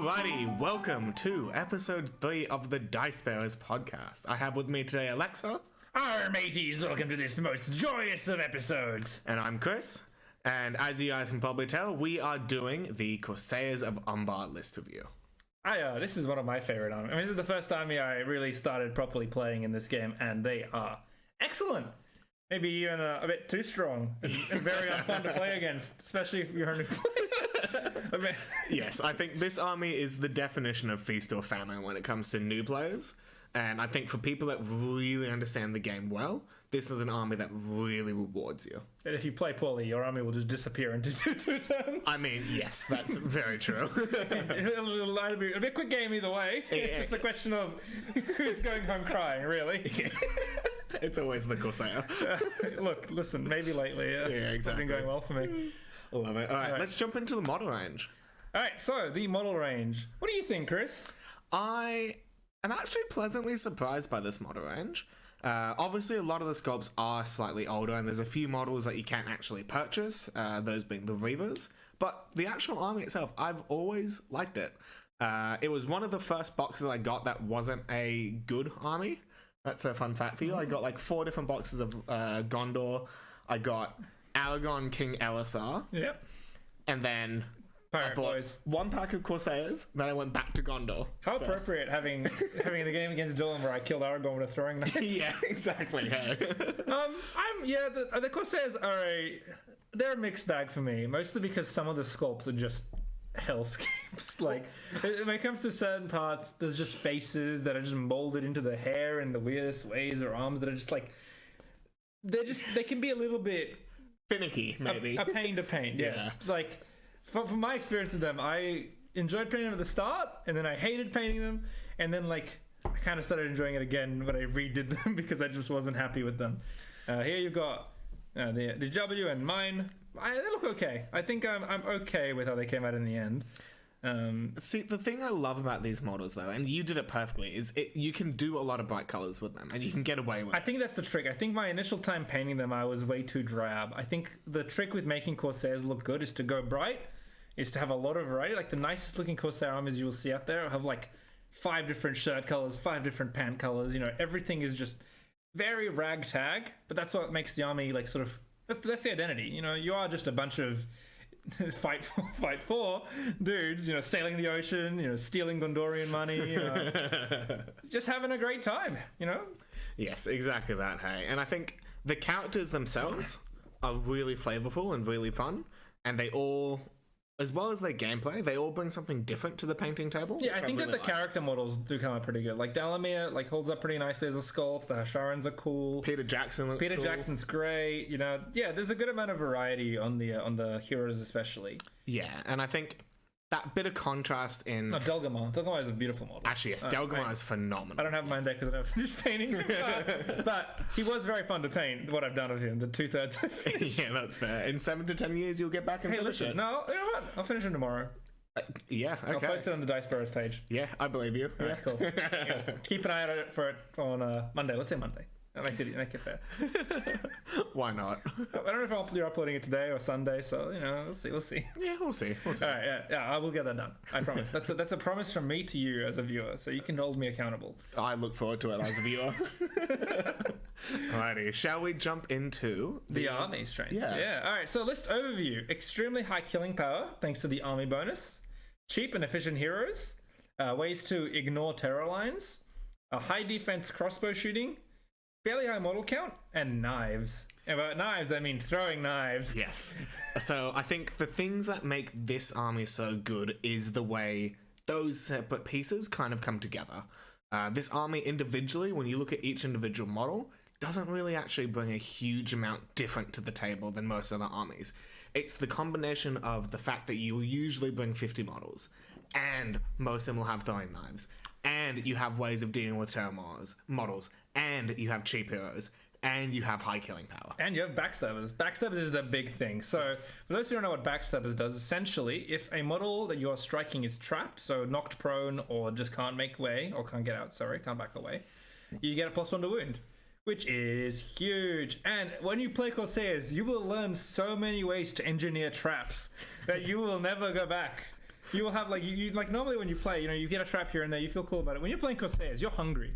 Alrighty, welcome to episode 3 of the Dicebearers podcast. I have with me today Aleksa. Our mateys, welcome to this most joyous of episodes. And I'm Chris. And as you guys can probably tell, we are doing the Corsairs of Umbar list review. This is one of my favorite armies. I mean, this is the first time I really started properly playing in this game, and they are excellent. Maybe even a bit too strong and very unfun to play against, especially if you're a new player. Yes, I think this army is the definition of feast or famine when it comes to new players. And I think for people that really understand the game well, this is an army that really rewards you. And if you play poorly, your army will just disappear into two turns. I mean, yes, that's very true. It'll be a quick game either way. It's just a question of who's going home crying, really. Yeah. It's always the Corsair. Look, listen, maybe lately, yeah, exactly. It's been going well for me. Love it. All right, let's jump into the model range. All right, so the model range. What do you think, Chris? I am actually pleasantly surprised by this model range. Obviously, a lot of the sculpts are slightly older, and there's a few models that you can't actually purchase, those being the Reavers. But the actual army itself, I've always liked it. It was one of the first boxes I got that wasn't a good army. That's a fun fact for you. I got like 4 different boxes of Gondor. I got Aragon King Elisar. Yep. And then Pirate I bought Boys. 1 pack of Corsairs. Then I went back to Gondor. How appropriate having the game against Dylan where I killed Aragorn with a throwing knife. Yeah, exactly. Hey. The Corsairs are they're a mixed bag for me, mostly because some of the sculpts are just hellscapes. Like when it comes to certain parts, there's just faces that are just molded into the hair in the weirdest ways, or arms that are just like they can be a little bit Finicky, maybe. A pain to paint. Yes. Yeah. Like from my experience with them, I enjoyed painting them at the start, and then I hated painting them, and then like I kind of started enjoying it again when I redid them because I just wasn't happy with them. Here you've got the W and mine. They look okay. I think I'm okay with how they came out in the end. See, the thing I love about these models, though, and you did it perfectly, is you can do a lot of bright colors with them, and you can get away with it. I think that's the trick. I think my initial time painting them, I was way too drab. I think the trick with making Corsairs look good is to go bright, is to have a lot of variety. Like the nicest looking Corsair armies you will see out there have like 5 different shirt colors, 5 different pant colors. You know, everything is just very ragtag, but that's what makes the army like sort of. That's the identity. You know, you are just a bunch of fight for dudes, you know, sailing the ocean, you know, stealing Gondorian money, you know, just having a great time, you know? Yes, exactly that, hey. And I think the characters themselves are really flavorful and really fun, and they all, as well as their gameplay, they all bring something different to the painting table. Yeah, I think that the character models do come up pretty good. Like Dalamyr, like holds up pretty nicely as a sculpt. The Harsharins are cool. Peter Jackson looks Peter cool. Jackson's great. You know, yeah, there's a good amount of variety on the heroes, especially. Yeah, and I think that bit of contrast in... No, Delgamar. Delgamar is a beautiful model. Actually, yes, Delgamar is phenomenal. I don't have mine there because I don't finished painting him. But he was very fun to paint, what I've done of him, the 2/3 I finished. Yeah, that's fair. In 7 to 10 years, you'll get back and finish it. No, you know what? I'll finish him tomorrow. Yeah, okay. I'll post it on the Dicebearers page. Yeah, I believe you. All right, cool. Yes, keep an eye out for it on Monday. Let's say Monday. Make it fair. Why not? I don't know if you're uploading it today or Sunday, so you know, we'll see. Yeah, we'll see. All right, yeah, I will get that done. I promise. That's a promise from me to you as a viewer, so you can hold me accountable. I look forward to it as a viewer. Alrighty, shall we jump into the army strengths? Yeah. All right. So list overview: extremely high killing power thanks to the army bonus, cheap and efficient heroes, ways to ignore terror lines, a high defense crossbow shooting, fairly high model count, and knives. And by knives, I mean throwing knives. Yes. So I think the things that make this army so good is the way those separate pieces kind of come together. This army individually, when you look at each individual model, doesn't really actually bring a huge amount different to the table than most other armies. It's the combination of the fact that you will usually bring 50 models, and most of them will have throwing knives, and you have ways of dealing with terror models, and you have cheap heroes, and you have high killing power. And you have backstabbers. Backstabbers is the big thing. So, for those who don't know what backstabbers does, essentially, if a model that you are striking is trapped, so knocked prone, or just can't make way, or can't get out, can't back away, you get a +1 to wound, which is huge. And when you play Corsairs, you will learn so many ways to engineer traps that you will never go back. You will have like you like normally when you play, you get a trap here and there, you feel cool about it. When you're playing Corsairs, you're hungry.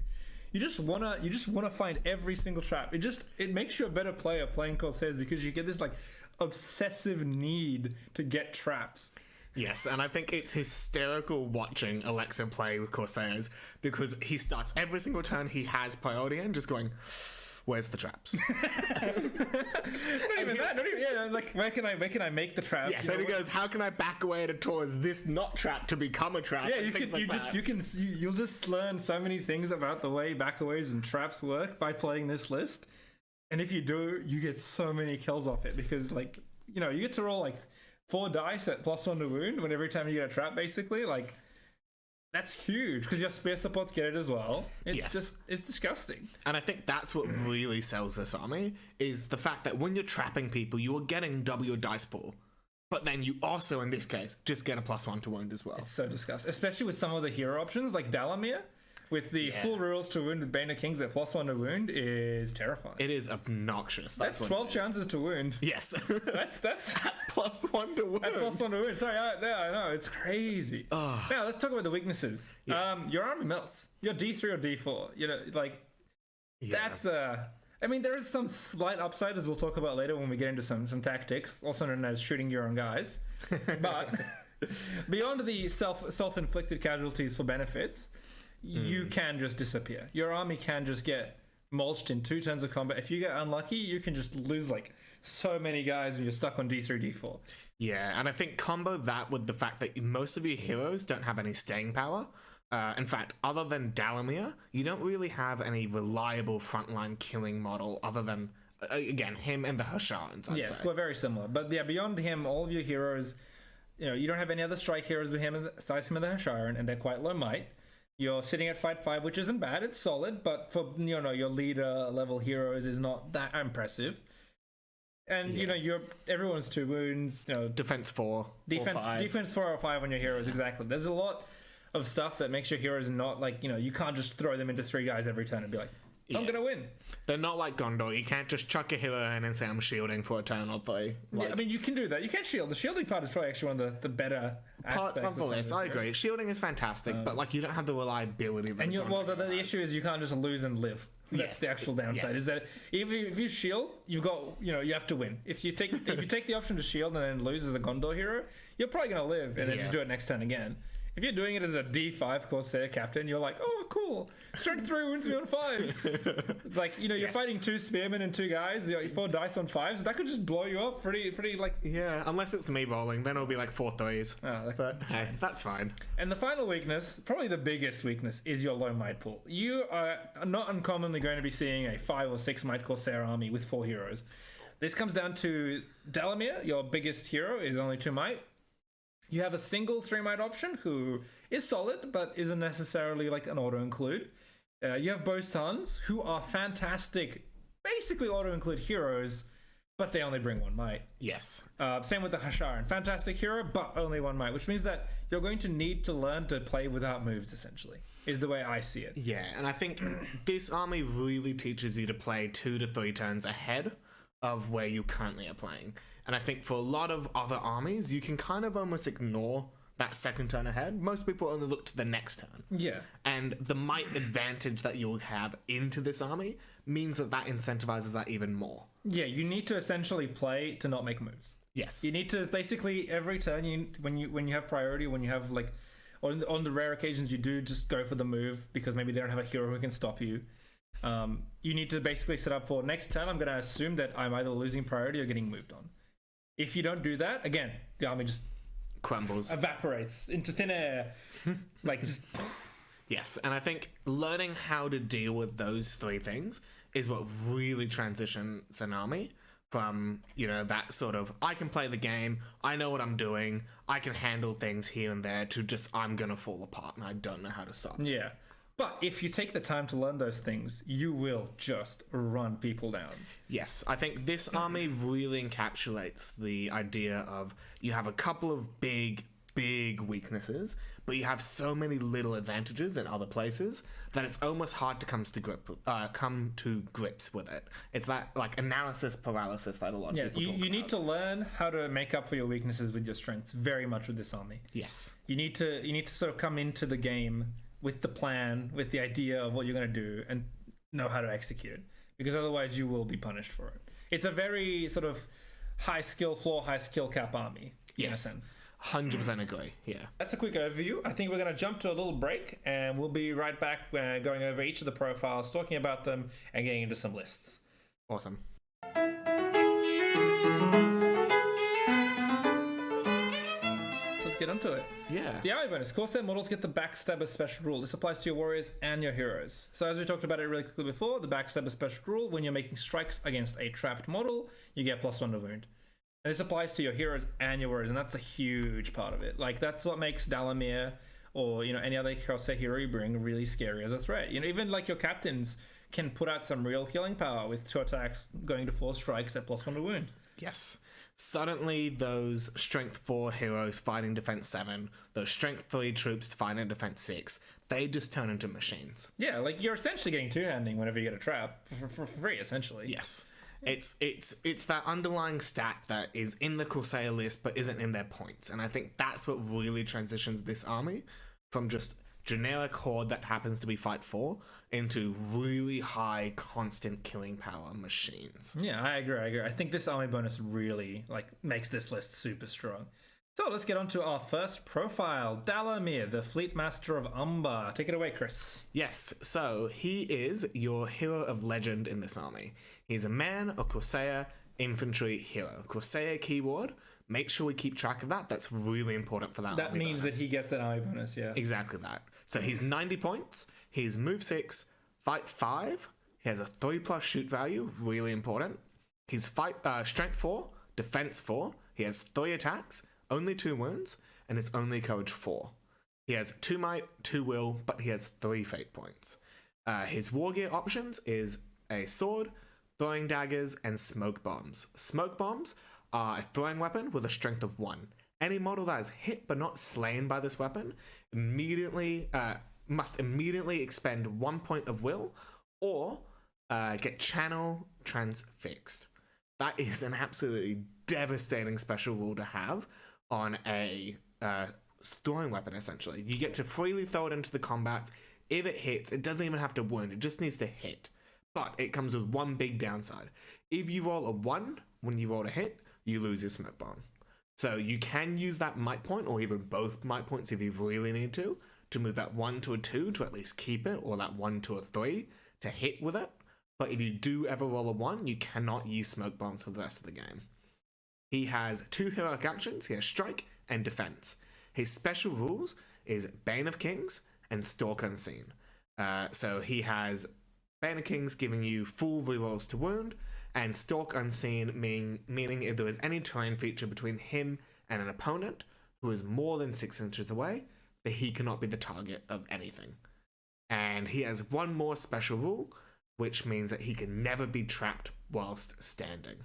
You just wanna find every single trap. It makes you a better player playing Corsairs because you get this like obsessive need to get traps. Yes, and I think it's hysterical watching Aleksa play with Corsairs because he starts every single turn he has priority and just going, where's the traps? Not even like where can I make the trap? Yes, and he goes, how can I back away towards this not trap to become a trap? Yeah, you'll just learn so many things about the way backaways and traps work by playing this list. And if you do, you get so many kills off it because like, you get to roll like 4 dice at +1 to wound when every time you get a trap, basically. Like, that's huge because your spear supports get it as well. It's disgusting. And I think that's what really sells this army is the fact that when you're trapping people, you are getting double your dice pool. But then you also, in this case, just get a +1 to wound as well. It's so disgusting. Especially with some of the hero options like Dalamyr. With the full rules to wound with Bane of Kings at +1 to wound is terrifying. It is obnoxious. That's 12 chances to wound. Yes. That's at +1 to wound. At +1 to wound. Sorry, I know. It's crazy. Now, let's talk about the weaknesses. Yes. Your army melts. You're D3 or D4. That's I mean, there is some slight upside, as we'll talk about later when we get into some tactics, also known as shooting your own guys. But beyond the self-inflicted casualties for benefits, you can just disappear. Your army can just get mulched in 2 turns of combat. If you get unlucky, you can just lose like so many guys when you're stuck on D3, D4. Yeah, and I think combo that with the fact that most of your heroes don't have any staying power. In fact, other than Dalamyr, you don't really have any reliable frontline killing model other than, again, him and the Harsharins. Yes, we're very similar. But yeah, beyond him, all of your heroes, you don't have any other strike heroes with him besides him and the Harsharin, and they're quite low might. You're sitting at fight 5, which isn't bad. It's solid, but for your leader level heroes is not that impressive. And everyone's 2 wounds. Defense 4, defense 4 or 5 on your heroes. Exactly. There's a lot of stuff that makes your heroes not like you can't just throw them into 3 guys every turn and be like, I'm gonna win. They're not like Gondor. You can't just chuck a hero in and say I'm shielding for a turn or 3. Yeah, I mean, you can do that. You can shield. The shielding part is probably actually one of the better parts aspects of the list. I agree. Shielding is fantastic, but you don't have the reliability. That the issue is you can't just lose and live. That's the actual downside. Is that if you shield, you've got you have to win. If you take the option to shield and then lose as a Gondor hero, you're probably gonna live and then just do it next turn again. If you're doing it as a D5 Corsair captain, you're like, oh, cool. Strength 3 wounds me on 5s. Like, you're fighting 2 spearmen and 2 guys, 4 dice on 5s. That could just blow you up pretty like... Yeah, unless it's me rolling, then it'll be like 4 3s. That's fine. And the final weakness, probably the biggest weakness, is your low might pool. You are not uncommonly going to be seeing a 5 or 6 might Corsair army with 4 heroes. This comes down to Dalamyr, your biggest hero, is only 2 might. You have a single 3 might option who is solid, but isn't necessarily like an auto-include. You have both sons who are fantastic, basically auto-include heroes, but they only bring 1 might. Yes. Same with the Harsharin. Fantastic hero, but only 1 might, which means that you're going to need to learn to play without moves, essentially, is the way I see it. Yeah, and I think this army really teaches you to play 2 to 3 turns ahead of where you currently are playing. And I think for a lot of other armies, you can kind of almost ignore that second turn ahead. Most people only look to the next turn. Yeah. And the might advantage that you'll have into this army means that incentivizes that even more. Yeah, you need to essentially play to not make moves. Yes. You need to basically every turn when you have priority, when you have like on the rare occasions you do just go for the move because maybe they don't have a hero who can stop you. You need to basically set up for next turn. I'm going to assume that I'm either losing priority or getting moved on. If you don't do that, again, the army just crumbles, evaporates into thin air. Yes, and I think learning how to deal with those 3 things is what really transitions an army from, that sort of, I can play the game, I know what I'm doing, I can handle things here and there, to just, I'm going to fall apart and I don't know how to stop. Yeah. But if you take the time to learn those things, you will just run people down. Yes, I think this army really encapsulates the idea of you have a couple of big big weaknesses, but you have so many little advantages in other places that it's almost hard to come to grips with it. It's that like analysis paralysis that a lot of people talk you need about. to learn how to make up for your weaknesses with your strengths. Very much with this army. Yes. You need to sort of come into the game with the plan, with the idea of what you're going to do, and know how to execute it. Because otherwise, you will be punished for it. It's a very sort of high skill floor, high skill cap army. In a sense. 100% agree. Yeah. That's a quick overview. I think we're going to jump to a little break, and we'll be right back going over each of the profiles, talking about them, and getting into some lists. Awesome. Let's get onto it. Yeah. The army bonus. Corsair models get the Backstabber special rule. This applies to your warriors and your heroes. So as we talked about it really quickly before, the Backstabber special rule, when you're making strikes against a trapped model, you get +1 to wound. And this applies to your heroes and your warriors, and that's a huge part of it. Like, that's what makes Dalamyr or, any other Corsair hero you bring really scary as a threat. Even like your captains can put out some real killing power with 2 attacks going to 4 strikes at +1 to wound. Yes. Suddenly, those Strength 4 heroes fighting Defense 7, those Strength 3 troops fighting Defense 6, they just turn into machines. Yeah, like, you're essentially getting two-handing whenever you get a trap for free, essentially. Yes. It's that underlying stat that is in the Corsair list but isn't in their points, and I think that's what really transitions this army from just generic horde that happens to be fight 4 into really high constant killing power machines. Yeah, I agree. I think this army bonus really makes this list super strong. So let's get on to our first profile, Dalamyr, the Fleet Master of Umbar. Take it away, Chris. Yes, so he is your hero of legend in this army. He's a man, a Corsair, infantry hero. Corsair keyword, make sure we keep track of that. That's really important for that That army means bonus. that he gets that army bonus, yeah. Exactly that. So he's 90 points, he's move 6, fight 5, he has a 3+ shoot value, really important. He's strength 4, defense 4, he has 3 attacks, only 2 wounds, and it's only courage 4. He has 2 might, 2 will, but he has 3 fate points. His war gear options is a sword, throwing daggers, and smoke bombs. Smoke bombs are a throwing weapon with a strength of 1. Any model that is hit but not slain by this weapon must immediately expend 1 point of will or get channel transfixed. That is an absolutely devastating special rule to have on a throwing weapon, essentially. You get to freely throw it into the combat. If it hits, it doesn't even have to wound, it just needs to hit. But it comes with one big downside. If you roll a 1 when you roll a hit, you lose your smoke bomb. So you can use that might point, or even both might points if you really need to move that 1 to a 2 to at least keep it, or that 1 to a 3 to hit with it. But if you do ever roll a 1, you cannot use smoke bombs for the rest of the game. He has 2 heroic actions. He has strike and defense. His special rules is Bane of Kings and Stalk Unseen. So he has Bane of Kings giving you full rerolls to wound, and Stalk Unseen meaning if there is any terrain feature between him and an opponent who is more than 6 inches away, that he cannot be the target of anything. And he has one more special rule, which means that he can never be trapped whilst standing.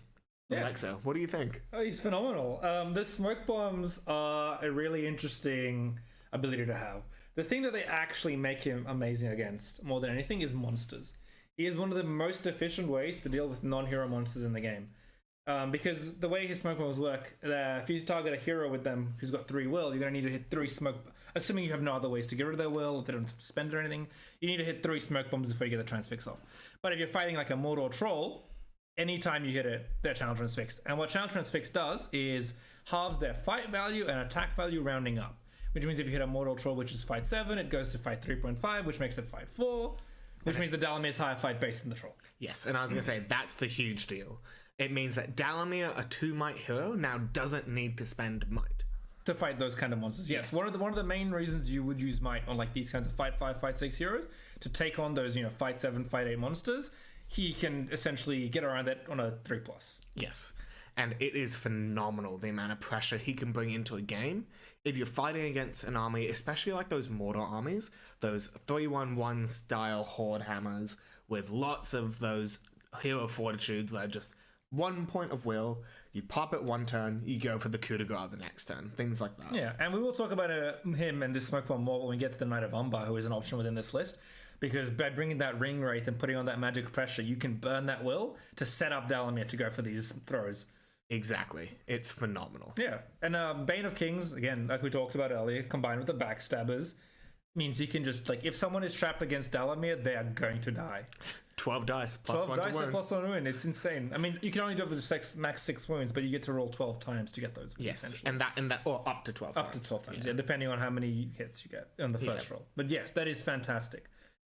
Yeah. Aleksa, what do you think? Oh, he's phenomenal. The smoke bombs are a really interesting ability to have. The thing that they actually make him amazing against, more than anything, is monsters. He is one of the most efficient ways to deal with non-hero monsters in the game. Because the way his smoke bombs work, if you target a hero with them who's got 3 will, you're going to need to hit 3 smoke... Assuming you have no other ways to get rid of their will, if they don't spend or anything, you need to hit 3 smoke bombs before you get the transfix off. But if you're fighting like a Mordor troll, anytime you hit it, they're channel transfixed. And what channel transfix does is halves their fight value and attack value rounding up. Which means if you hit a Mordor troll, which is fight 7, it goes to fight 3.5, which makes it fight 4. Which means the Dalamyr is higher fight base than the troll. Yes, and I was going to say, that's the huge deal. It means that Dalamyr, a 2 might hero, now doesn't need to spend might. To fight those kind of monsters. Yes. One of the main reasons you would use might on like these kinds of fight 5, fight 6 heroes, to take on those, fight 7, fight 8 monsters, he can essentially get around that on a 3+. Yes. And it is phenomenal, the amount of pressure he can bring into a game. If you're fighting against an army, especially like those Mordor armies, those 3-1-1 style Horde hammers with lots of those hero fortitudes that are just 1 point of will, you pop it one turn, you go for the coup de grace the next turn, things like that. Yeah, and we will talk about him and this smoke bomb more when we get to the Knight of Umbar, who is an option within this list. Because by bringing that ring wraith and putting on that magic pressure, you can burn that will to set up Dalamyr to go for these throws. Exactly. It's phenomenal. Yeah. And Bane of Kings, again, like we talked about earlier, combined with the Backstabbers, means you can just, like, if someone is trapped against Dalamyr, they are going to die. 12 dice, plus 12 1 dice to wound. plus 1 to wound. It's insane. I mean, you can only do it with max 6 wounds, but you get to roll 12 times to get those. Yes, and that, or up to 12 Up to 12 times, yeah, depending on how many hits you get on the first roll. But yes, that is fantastic.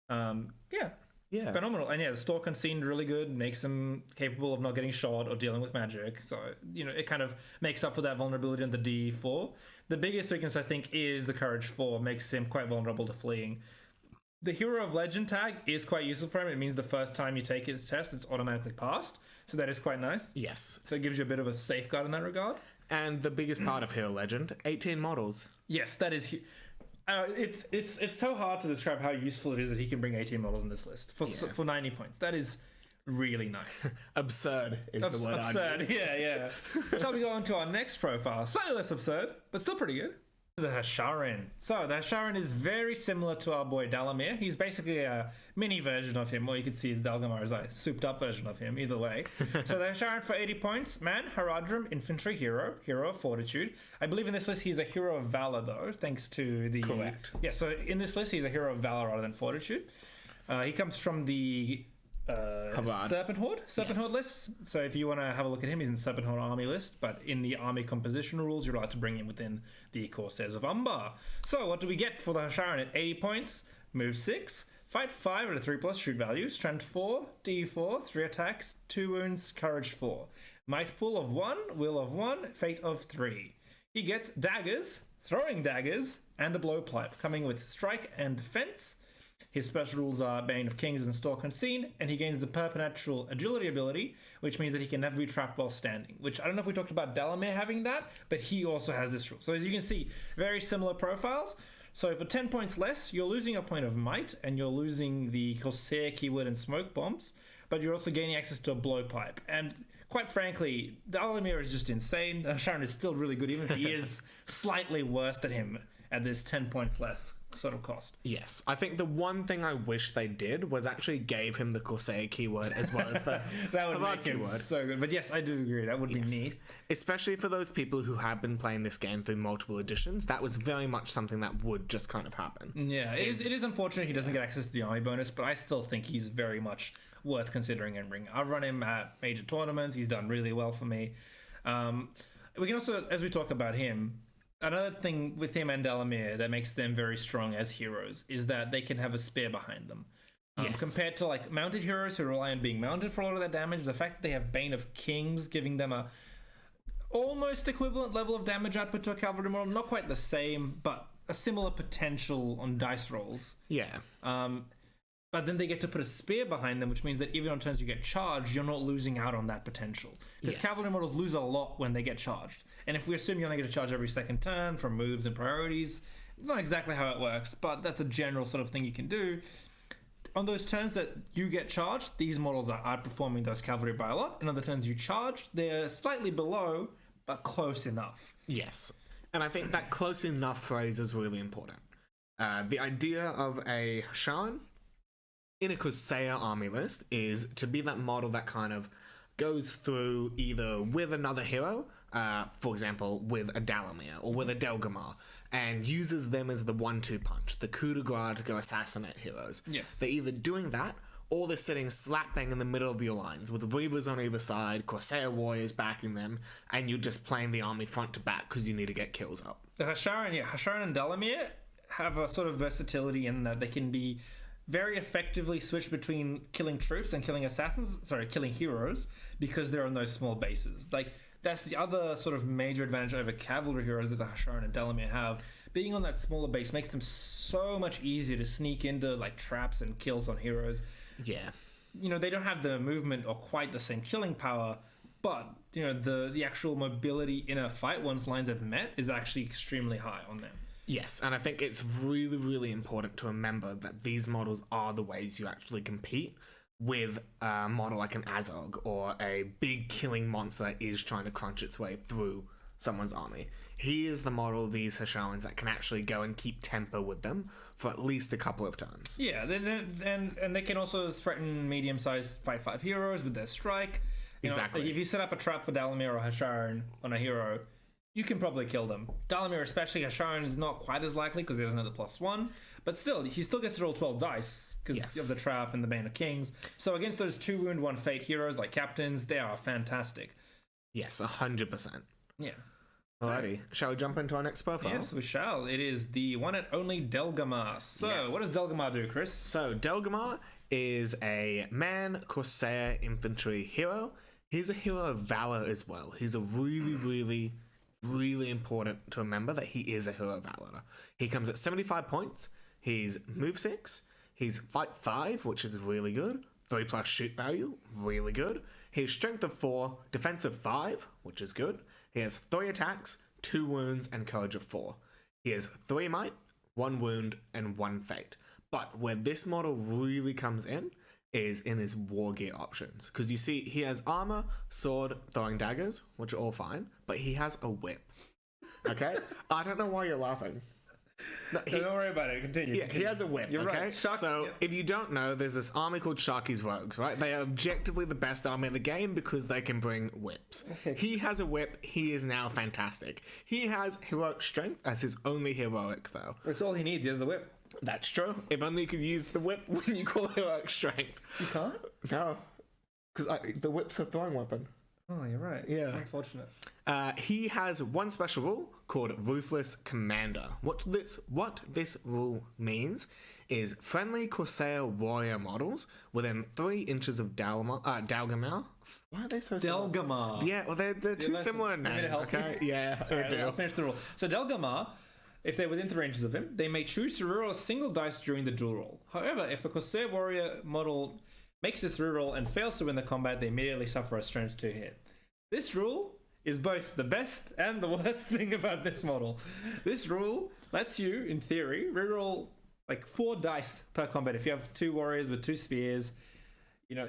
Yeah, phenomenal. And yeah, the Stalk Unseen really good, makes him capable of not getting shot or dealing with magic. So, it kind of makes up for that vulnerability on the D4. The biggest weakness, I think, is the Courage 4, makes him quite vulnerable to fleeing. The Hero of Legend tag is quite useful for him. It means the first time you take his test, it's automatically passed. So that is quite nice. Yes. So it gives you a bit of a safeguard in that regard. And the biggest part of Hero Legend, 18 models. Yes, that is... it's so hard to describe how useful it is that he can bring 18 models in this list for 90 points. That is really nice. Absurd is the word. Absurd, yeah. Shall we go on to our next profile? Slightly less absurd, but still pretty good. The Harsharin. So the Harsharin is very similar to our boy Dalamyr. He's basically a mini version of him, or you could see Delgamar as a souped up version of him, either way. So the Harsharin for 80 points. Man, Haradrim, infantry hero of fortitude. I believe in this list he's a hero of valor though, thanks to the... Correct. Yeah, so in this list he's a hero of valor rather than fortitude. He comes from the... Serpent Horde list. So if you want to have a look at him, he's in Serpent Horde army list, but in the army composition rules, you're allowed to bring him within the Corsairs of Umbar. So what do we get for the Harsharin at 80 points? Move 6, fight 5 at a 3+ shoot value, strength 4, D4, 3 attacks, 2 wounds, courage 4. Might pool of 1, will of 1, fate of 3. He gets daggers, throwing daggers, and a blowpipe, coming with strike and defense. His special rules are Bane of Kings and Stalk Unseen, and he gains the Perpenatual Agility ability, which means that he can never be trapped while standing, which I don't know if we talked about Dalamyr having that, but he also has this rule. So as you can see, very similar profiles. So for 10 points less, you're losing a point of might, and you're losing the Corsair keyword and smoke bombs, but you're also gaining access to a blowpipe. And quite frankly, Dalamyr is just insane. Sharon is still really good, even if he is slightly worse than him at this 10 points less sort of cost. Yes, I think the one thing I wish they did was actually gave him the Corsair keyword as well as the that would make him so good. But yes, I do agree. That would be neat. Especially for those people who have been playing this game through multiple editions, that was very much something that would just kind of happen. Yeah, it is unfortunate he doesn't get access to the army bonus, but I still think he's very much worth considering in Ring. I've run him at major tournaments. He's done really well for me. We can also, as we talk about him, another thing with him and Dalamyr that makes them very strong as heroes is that they can have a spear behind them. Compared to like mounted heroes who rely on being mounted for a lot of that damage, the fact that they have Bane of Kings giving them a almost equivalent level of damage output to a cavalry model, not quite the same, but a similar potential on dice rolls. Yeah. But then they get to put a spear behind them, which means that even on turns you get charged, you're not losing out on that potential. Because cavalry models lose a lot when they get charged. And if we assume you only get to charge every second turn from moves and priorities, it's not exactly how it works, but that's a general sort of thing you can do. On those turns that you get charged, these models are outperforming those cavalry by a lot. And on the turns you charge, they're slightly below, but close enough. Yes. And I think that close enough phrase is really important. The idea of a Harsharin in a Corsair army list is to be that model that kind of goes through either with another hero, for example, with a Dalamyr or with a Delgamar, and uses them as the 1-2 punch, the coup de grace to go assassinate heroes. Yes. They're either doing that, or they're sitting slap bang in the middle of your lines with Reavers on either side, Corsair warriors backing them, and you're just playing the army front to back because you need to get kills up. The Harsharin and Dalamyr have a sort of versatility in that they can be very effectively switch between killing troops and killing killing heroes, because they're on those small bases. Like, that's the other sort of major advantage over cavalry heroes that the Harsharin and Dalamyr have. Being on that smaller base makes them so much easier to sneak into like traps and kills on heroes. Yeah. They don't have the movement or quite the same killing power, but the actual mobility in a fight once lines have met is actually extremely high on them. Yes, and I think it's really, really important to remember that these models are the ways you actually compete with a model like an Azog or a big killing monster that is trying to crunch its way through someone's army. He is the model, these Harsharins, that can actually go and keep tempo with them for at least a couple of turns. Yeah, and they can also threaten medium-sized Fight 5 heroes with their strike. Exactly. If you set up a trap for Dalamyr or Harsharin on a hero, you can probably kill them. Dalamyr, especially Harsharin, is not quite as likely because he doesn't have the +1. But still, he still gets to roll 12 dice because of the trap and the Bane of Kings. So against those 2 wound, 1 fate heroes like captains, they are fantastic. Yes, 100%. Yeah. Alrighty, shall we jump into our next profile? Yes, we shall. It is the one and only Delgamar. So, what does Delgamar do, Chris? So, Delgamar is a man Corsair infantry hero. He's a hero of valor as well. He's a really important to remember that he is a hero of valor. He comes at 75 points. He's move 6. He's fight 5, which is really good. 3+ shoot value, really good. His strength of 4, defense of 5, which is good. He has 3 attacks, 2 wounds, and courage of 4. He has 3 might, 1 wound, and 1 fate. But where this model really comes in is in his war gear options. Because you see, he has armor, sword, throwing daggers, which are all fine, but he has a whip. Okay? I don't know why you're laughing. No, don't worry about it. Continue. Yeah, he has a whip. You're okay? right. So, if you don't know, there's this army called Sharky's Rogues, right? They are objectively the best army in the game because they can bring whips. He has a whip. He is now fantastic. He has heroic strength as his only heroic, though. That's all he needs. He has a whip. That's true. If only you could use the whip when you call heroic strength. You can't? No. Because the whip's a throwing weapon. Oh, you're right. Yeah. Unfortunate. He has one special rule called Ruthless Commander. What this rule means is friendly Corsair warrior models within 3 inches of Delgamar. Why are they so similar? Delgamar. Yeah, well, they're too similar in name. Okay, yeah, Right, I'll finish the rule. So Delgamar, if they're within 3 inches of him, they may choose to reroll a single dice during the duel roll. However, if a Corsair warrior model makes this reroll and fails to win the combat, they immediately suffer a strength 2 hit. This rule is both the best and the worst thing about this model. This rule lets you, in theory, reroll like 4 dice per combat. If you have 2 warriors with 2 spears,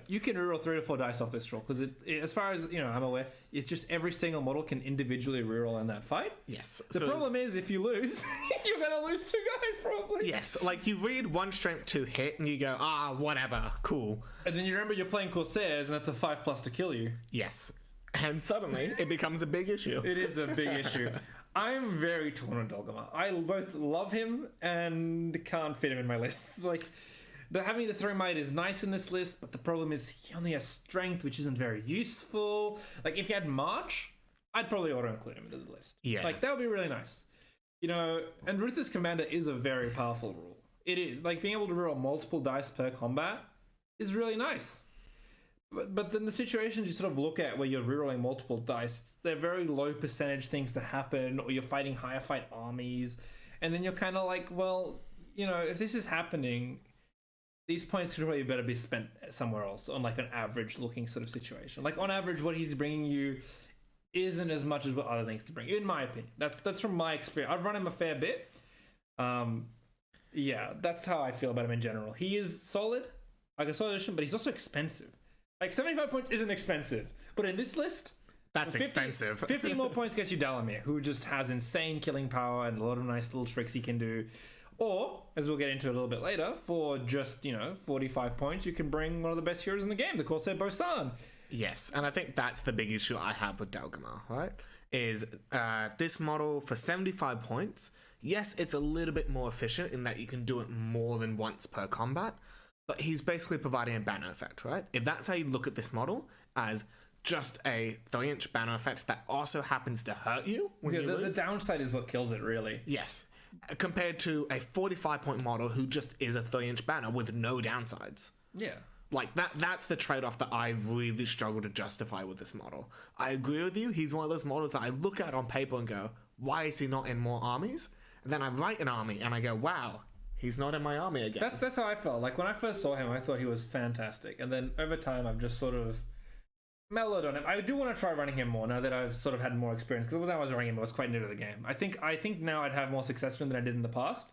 you can reroll 3 to 4 dice off this roll because as far as I'm aware, it's just every single model can individually reroll in that fight. Yes. The problem is if you lose, you're gonna lose 2 guys probably. Yes, like you read 1 strength 2 hit and you go, whatever, cool. And then you remember you're playing Corsairs and that's a 5+ to kill you. Yes. And suddenly it becomes a big issue. It is a big issue. I'm very torn on Delgamar. I both love him and can't fit him in my lists. Like, having the 3 might is nice in this list, but the problem is he only has strength, which isn't very useful. Like, if he had March, I'd probably auto-include him into the list. Yeah. Like, that would be really nice. And Ruthless Commander is a very powerful rule. It is. Like, being able to roll multiple dice per combat is really nice. But then the situations you sort of look at where you're rerolling multiple dice, they're very low percentage things to happen, or you're fighting higher fight armies, and then you're kind of like, well, if this is happening, these points could probably better be spent somewhere else on like an average looking sort of situation. Like on average, what he's bringing you isn't as much as what other things can bring you, in my opinion. That's from my experience. I've run him a fair bit. Yeah, that's how I feel about him in general. He is solid, like a solid addition, but he's also expensive. Like 75 points isn't expensive, but in this list, that's expensive. 15 more points gets you Dalamyr, who just has insane killing power and a lot of nice little tricks he can do. Or, as we'll get into a little bit later, for just 45 points, you can bring one of the best heroes in the game, the Corsair Bosan. Yes, and I think that's the big issue I have with Delgamar, right? Is this model for 75 points, yes, it's a little bit more efficient in that you can do it more than once per combat, but he's basically providing a banner effect, right? If that's how you look at this model, as just a 3-inch banner effect that also happens to hurt you when you lose. The downside is what kills it, really. Yes. Compared to a 45-point model who just is a 3-inch banner with no downsides. Yeah. Like, that's the trade-off that I really struggle to justify with this model. I agree with you, he's one of those models that I look at on paper and go, why is he not in more armies? And then I write an army and I go, wow, he's not in my army again. That's how I felt. Like, when I first saw him, I thought he was fantastic. And then over time, I've just sort of mellowed on him. I do want to try running him more now that I've sort of had more experience. Because when I was running him, I was quite new to the game. I think now I'd have more success with him than I did in the past.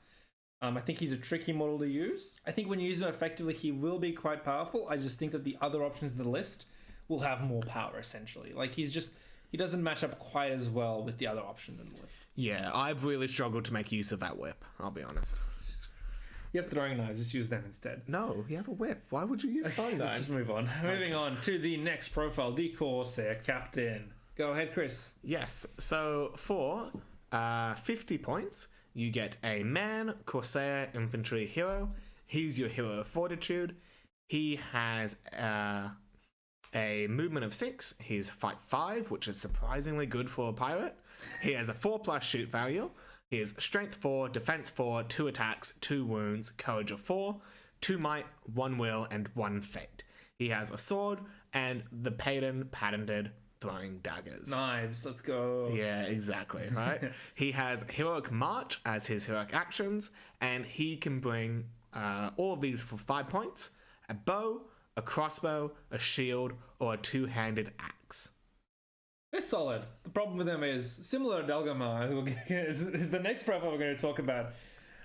I think he's a tricky model to use. I think when you use him effectively, he will be quite powerful. I just think that the other options in the list will have more power, essentially. Like, he doesn't match up quite as well with the other options in the list. Yeah, I've really struggled to make use of that whip, I'll be honest. You have throwing knives, just use them instead. No, you have a whip. Why would you use throwing Let's knives? just move on. Moving on to the next profile, the Corsair Captain. Go ahead, Chris. Yes, so for 50 points, you get a man Corsair infantry hero. He's your hero of fortitude. He has a movement of 6. He's fight 5, which is surprisingly good for a pirate. He has a 4+ shoot value. He has strength 4, defense 4, 2 attacks, 2 wounds, courage of 4, 2 might, 1 will, and 1 fate. He has a sword and the patented throwing daggers. Knives, let's go. Yeah, exactly, right? He has heroic march as his heroic actions, and he can bring all of these for 5 points: a bow, a crossbow, a shield, or a 2-handed axe. They're solid. The problem with them is similar to Delgamar, is the next profile we're going to talk about.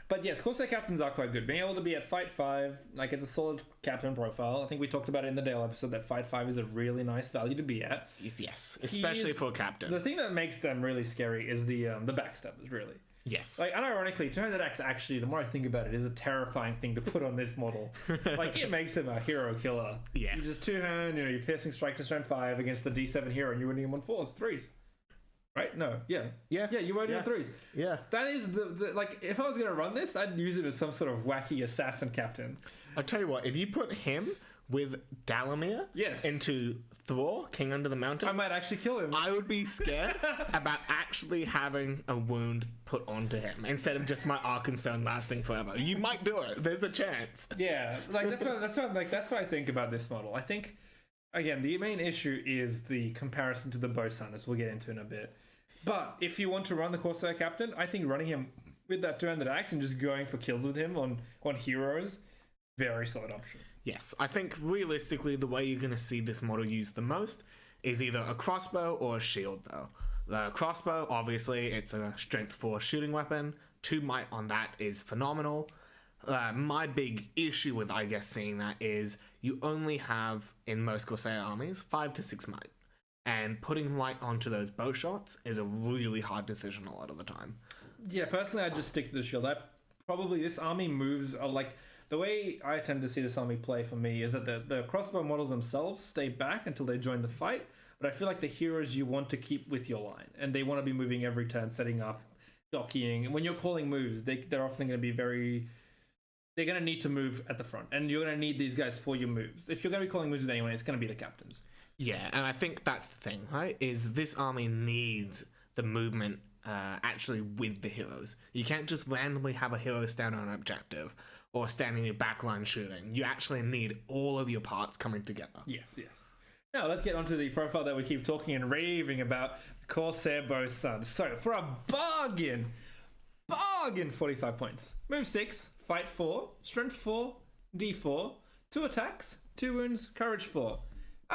But yes, Corsair captains are quite good. Being able to be at fight 5, like, it's a solid captain profile. I think we talked about it in the Dale episode that fight 5 is a really nice value to be at. Yes, especially for a captain. The thing that makes them really scary is the backstabbers, really. Yes. Like, unironically, 200 axe actually, the more I think about it, is a terrifying thing to put on this model. Like, it makes him a hero killer. Yes. You just 2-hand, you're piercing strike to strength 5 against the D7 hero, and you're winning him on 4s, 3s. Right? No. Yeah. Yeah. Yeah, you're winning on 3s. Yeah. That is the like, if I was going to run this, I'd use it as some sort of wacky assassin captain. I'll tell you what, if you put him with Dalamyr into Thor, King Under the Mountain, I might actually kill him. I would be scared about actually having a wound put onto him instead of just my Arkenstone lasting forever. You might do it. There's a chance. Yeah, like that's what I think about this model. I think, again, the main issue is the comparison to the Bosun, as we'll get into in a bit. But if you want to run the Corsair Captain, I think running him with that 200 axe and just going for kills with him on heroes, very solid option. Yes, I think realistically the way you're going to see this model used the most is either a crossbow or a shield, though. The crossbow, obviously, it's a strength 4 shooting weapon. 2 might on that is phenomenal. My big issue with, I guess, seeing that is you only have, in most Corsair armies, 5 to 6 might. And putting might onto those bow shots is a really hard decision a lot of the time. Yeah, personally, I'd just stick to the shield. This army moves, like... The way I tend to see this army play for me is that the crossbow models themselves stay back until they join the fight, but I feel like the heroes you want to keep with your line, and they want to be moving every turn, setting up, jockeying, and when you're calling moves, they're often going to be they're going to need to move at the front, and you're going to need these guys for your moves. If you're going to be calling moves with anyone, it's going to be the captains. Yeah, and I think that's the thing, right, is this army needs the movement actually with the heroes. You can't just randomly have a hero stand on an objective, or standing in your backline shooting. You actually need all of your parts coming together. Yes. Now let's get onto the profile that we keep talking and raving about, Corsair Bosun. So for a bargain, 45 points. Move 6, fight 4, strength 4, D4, 2 attacks, 2 wounds, courage 4.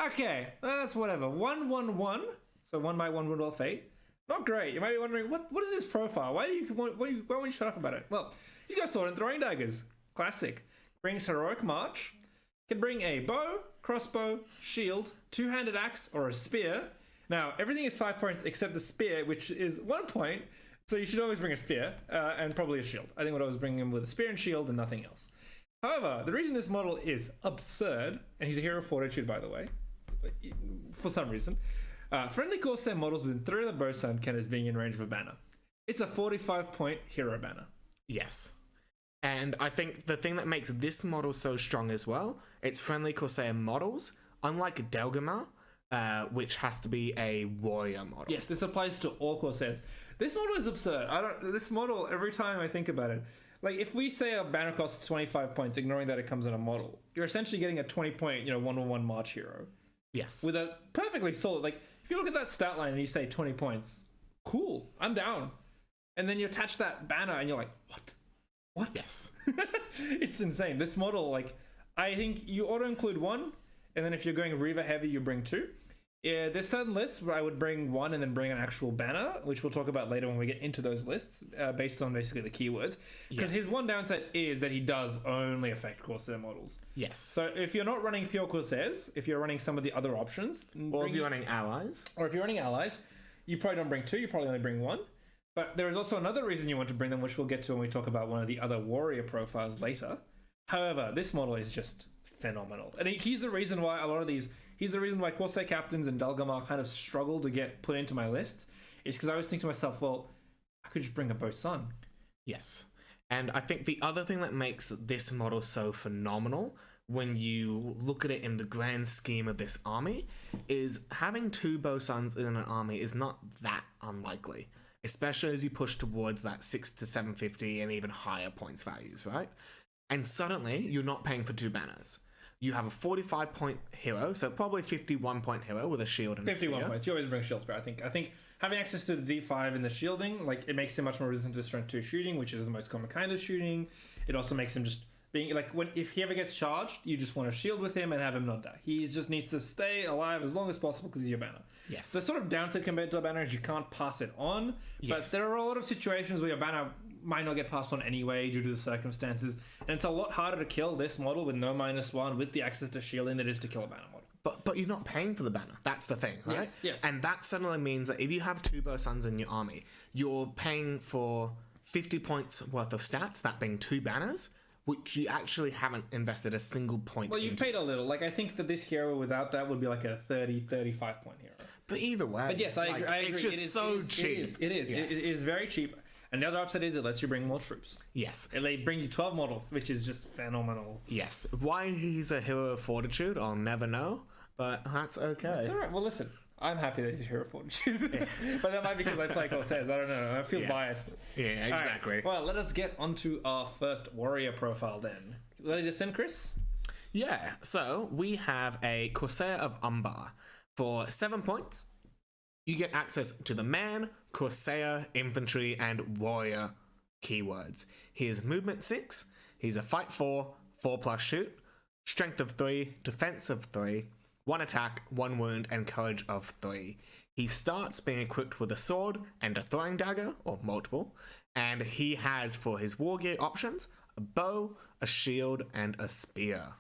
Okay, that's whatever. 1-1-1. So 1 by 1 wound or fate. Not great. You might be wondering, what is this profile? Why won't you shut up about it? Well, he's got sword and throwing daggers. Classic. Brings heroic march. Can bring a bow, crossbow, shield, 2-handed axe, or a spear. Now, everything is 5 points except the spear, which is 1 point. So you should always bring a spear and probably a shield. I think what I was bringing him with a spear and shield and nothing else. However, the reason this model is absurd, and he's a hero of fortitude, by the way, for some reason, friendly Corsair models within 3 of the Bosun count as being in range of a banner. It's a 45-point hero banner. Yes. And I think the thing that makes this model so strong as well, it's friendly Corsair models, unlike Delgamar, which has to be a warrior model. Yes, this applies to all Corsairs. This model is absurd. This model, every time I think about it, like if we say a banner costs 25 points, ignoring that it comes in a model, you're essentially getting a 20-point, 1-on-1 march hero. Yes. With a perfectly solid, like if you look at that stat line and you say 20 points, cool, I'm down. And then you attach that banner and you're like, what? Yes. It's insane. This model, like, I think you auto include 1, and then if you're going Reaver heavy, you bring 2. Yeah, there's certain lists where I would bring one and then bring an actual banner, which we'll talk about later when we get into those lists, based on basically the keywords. Because his one downside is that he does only affect Corsair models. Yes. So if you're not running pure Corsairs, if you're running some of the other options, Or if you're running allies. you probably don't bring two, you probably only bring one. But there is also another reason you want to bring them, which we'll get to when we talk about one of the other warrior profiles later. However, this model is just phenomenal. And he's the reason why he's the reason why Corsair captains and Delgamar kind of struggle to get put into my lists. Is because I always think to myself, well, I could just bring a bow sun. Yes. And I think the other thing that makes this model so phenomenal when you look at it in the grand scheme of this army is having two bow suns in an army is not that unlikely, especially as you push towards that 6 to 750 and even higher points values, right? And suddenly you're not paying for two banners. You have a 45-point hero, so probably 51-point hero with a shield and 51 spear. points. You always bring shield spear. I think having access to the D5 and the shielding, like, it makes him much more resistant to strength 2 shooting, which is the most common kind of shooting. It also makes him just being like, if he ever gets charged, you just want to shield with him and have him not die. He just needs to stay alive as long as possible because he's your banner. Yes. The sort of downside compared to a banner is you can't pass it on, but there are a lot of situations where your banner might not get passed on anyway due to the circumstances, and it's a lot harder to kill this model with no -1 with the access to shielding than it is to kill a banner model. But you're not paying for the banner. That's the thing, right? Yes. And that suddenly means that if you have two bow suns in your army, you're paying for 50 points worth of stats, that being two banners, which you actually haven't invested a single point Well, you've paid a little. Like, I think that this hero without that would be like a 30, 35-point hero. But either way. But yes, I agree. It's just so cheap. It is. Yes. It is very cheap. And the other upside is it lets you bring more troops. Yes. And they bring you 12 models, which is just phenomenal. Yes. Why he's a hero of fortitude, I'll never know, but that's okay. It's all right. Well, listen, I'm happy that he's a hero of fortitude. But that might be because I play Corsairs. I don't know. I feel biased. Yeah, exactly. Right. Well, let us get onto our first warrior profile then. Let me just send Chris. Yeah, so we have a Corsair of Umbar. For 7 points, you get access to the man, Corsair, infantry, and warrior keywords. He is movement 6, he's a fight 4, 4+ shoot, strength of 3, defense of 3, 1 attack, 1 wound, and courage of 3. He starts being equipped with a sword and a throwing dagger, or multiple, and he has for his war gear options a bow, a shield, and a spear.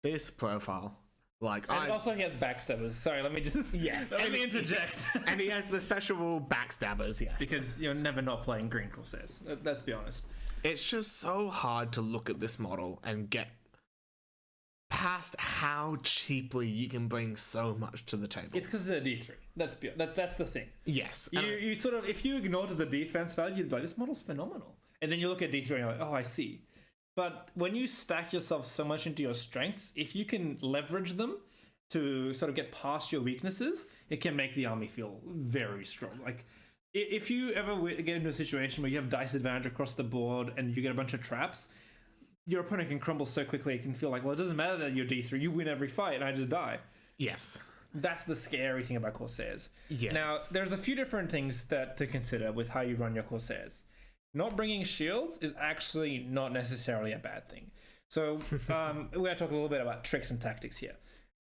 This profile, And also he has backstabbers. Sorry, let me just... Yes. Let me interject. And he has the special backstabbers, yes. Because you're never not playing green Corsairs. Let's be honest. It's just so hard to look at this model and get past how cheaply you can bring so much to the table. It's because of the D3. That's the thing. Yes. You sort of... If you ignored the defense value, you'd be like, this model's phenomenal. And then you look at D3 and you're like, oh, I see. But when you stack yourself so much into your strengths, if you can leverage them to sort of get past your weaknesses, it can make the army feel very strong. Like, if you ever get into a situation where you have dice advantage across the board and you get a bunch of traps, your opponent can crumble so quickly it can feel like, well, it doesn't matter that you're D3, you win every fight and I just die. Yes. That's the scary thing about Corsairs. Yeah. Now, there's a few different things to consider with how you run your Corsairs. Not bringing shields is actually not necessarily a bad thing. So we're going to talk a little bit about tricks and tactics here.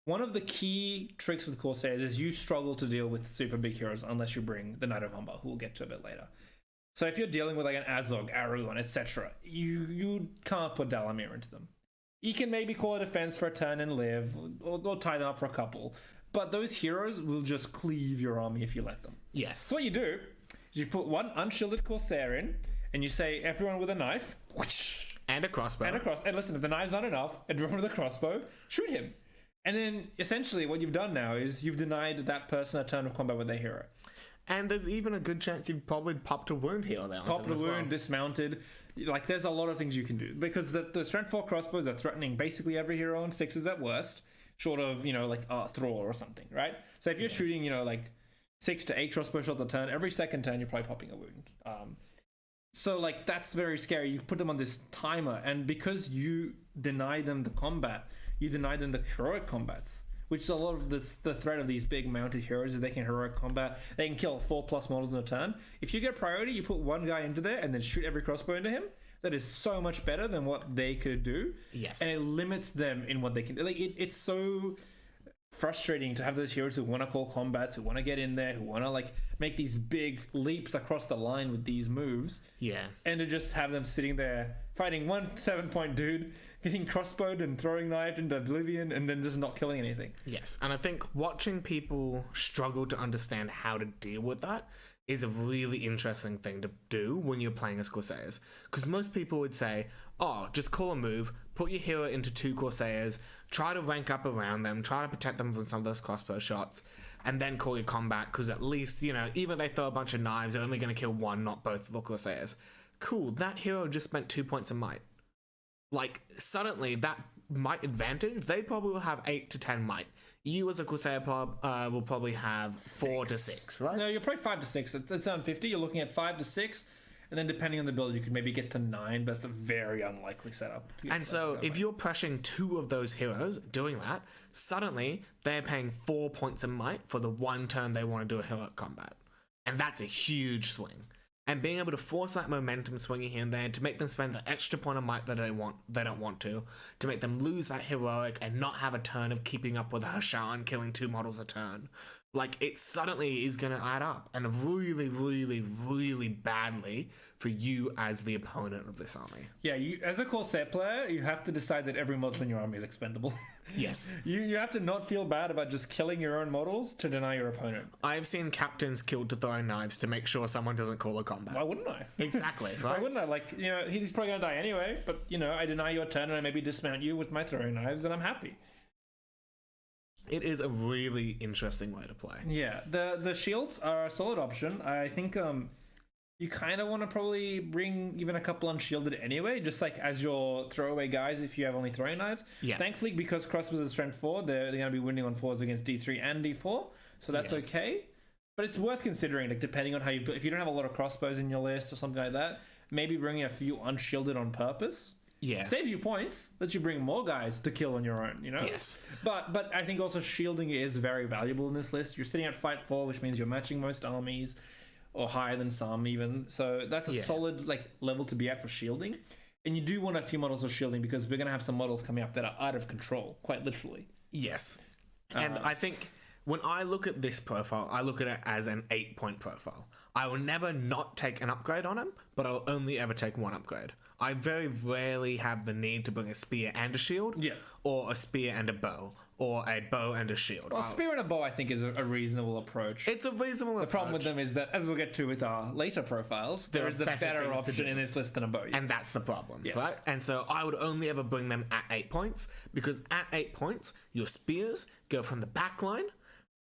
One of the key tricks with Corsairs is you struggle to deal with super big heroes unless you bring the Knight of Umbar, who we'll get to a bit later. So if you're dealing with like an Azog, Aragon, etc., you can't put Dalamyr into them. You can maybe call a defense for a turn and live, or tie them up for a couple, but those heroes will just cleave your army if you let them. Yes. So what you do is you put one unshielded Corsair in, and you say, everyone with a knife, whoosh, and a crossbow. And listen, if the knife's not enough, everyone with a crossbow, shoot him. And then, essentially, what you've done now is you've denied that person a turn of combat with their hero. And there's even a good chance you've probably popped a wound here or there. Popped a wound, dismounted. Like, there's a lot of things you can do. Because the strength 4 crossbows are threatening basically every hero on 6s at worst. Short of, like Thrall or something, right? So if you're shooting, like 6 to 8 crossbow shots a turn, every second turn you're probably popping a wound. So, like, that's very scary. You put them on this timer, and because you deny them the combat, you deny them the heroic combats, which is a lot of the threat of these big mounted heroes is they can heroic combat. They can kill 4+ models in a turn. If you get priority, you put one guy into there and then shoot every crossbow into him. That is so much better than what they could do. Yes. And it limits them in what they can do. Like, it's so frustrating to have those heroes who want to call combats, who want to get in there, who want to like make these big leaps across the line with these moves. Yeah. And to just have them sitting there fighting one 7-point dude, getting crossbowed and throwing knifed into oblivion, and then just not killing anything. Yes, and I think watching people struggle to understand how to deal with that is a really interesting thing to do when you're playing as Corsairs. Because most people would say, oh, just call a move, put your hero into 2 Corsairs, try to rank up around them, try to protect them from some of those crossbow shots, and then call your combat, because at least, you know, even if they throw a bunch of knives, they're only going to kill one, not both of the Corsairs. Cool, that hero just spent 2 points of might. Like, suddenly, that might advantage, they probably will have 8 to 10 might. You as a Corsair will probably have 4 to 6, right? No, you're probably 5 to 6. It's on 50. You're looking at 5 to 6, and then depending on the build, you could maybe get to 9, but it's a very unlikely setup. And so, if you're pressuring 2 of those heroes doing that, suddenly they're paying 4 points of might for the one turn they want to do a heroic combat, and that's a huge swing. And being able to force that momentum swinging here and there to make them spend the extra point of might that they don't want to make them lose that heroic and not have a turn of keeping up with Harsharin killing 2 models a turn. Like, it suddenly is going to add up, and really, really, really badly for you as the opponent of this army. Yeah, you as a Corsair player, you have to decide that every model in your army is expendable. Yes. You have to not feel bad about just killing your own models to deny your opponent. I've seen captains killed to throwing knives to make sure someone doesn't call a combat. Why wouldn't I? Exactly, right? Why wouldn't I? Like, you know, he's probably going to die anyway, but, you know, I deny your turn and I maybe dismount you with my throwing knives, and I'm happy. It is a really interesting way to play. Yeah, the shields are a solid option. I think you kind of want to probably bring even a couple unshielded anyway, just like as your throwaway guys if you have only throwing knives. Yeah. Thankfully, because crossbows are strength 4, they're going to be winning on 4s against D3 and D4, so that's okay. But it's worth considering, like, depending on how you... If you don't have a lot of crossbows in your list or something like that, maybe bringing a few unshielded on purpose. Yeah. Saves you points, lets you bring more guys to kill on your own, you know? Yes. But I think also shielding is very valuable in this list. You're sitting at fight 4, which means you're matching most armies, or higher than some even. So that's a solid like level to be at for shielding. And you do want a few models of shielding because we're going to have some models coming up that are out of control, quite literally. Yes. And I think when I look at this profile, I look at it as an 8-point profile. I will never not take an upgrade on him, but I'll only ever take one upgrade. I very rarely have the need to bring a spear and a shield, or a spear and a bow, or a bow and a shield. Well, spear and a bow, I think, is a reasonable approach. It's a reasonable approach. The problem with them is that, as we'll get to with our later profiles, there is a better option in this list than a bow. And that's the problem, right? And so I would only ever bring them at 8 points, because at 8 points, your spears go from the back line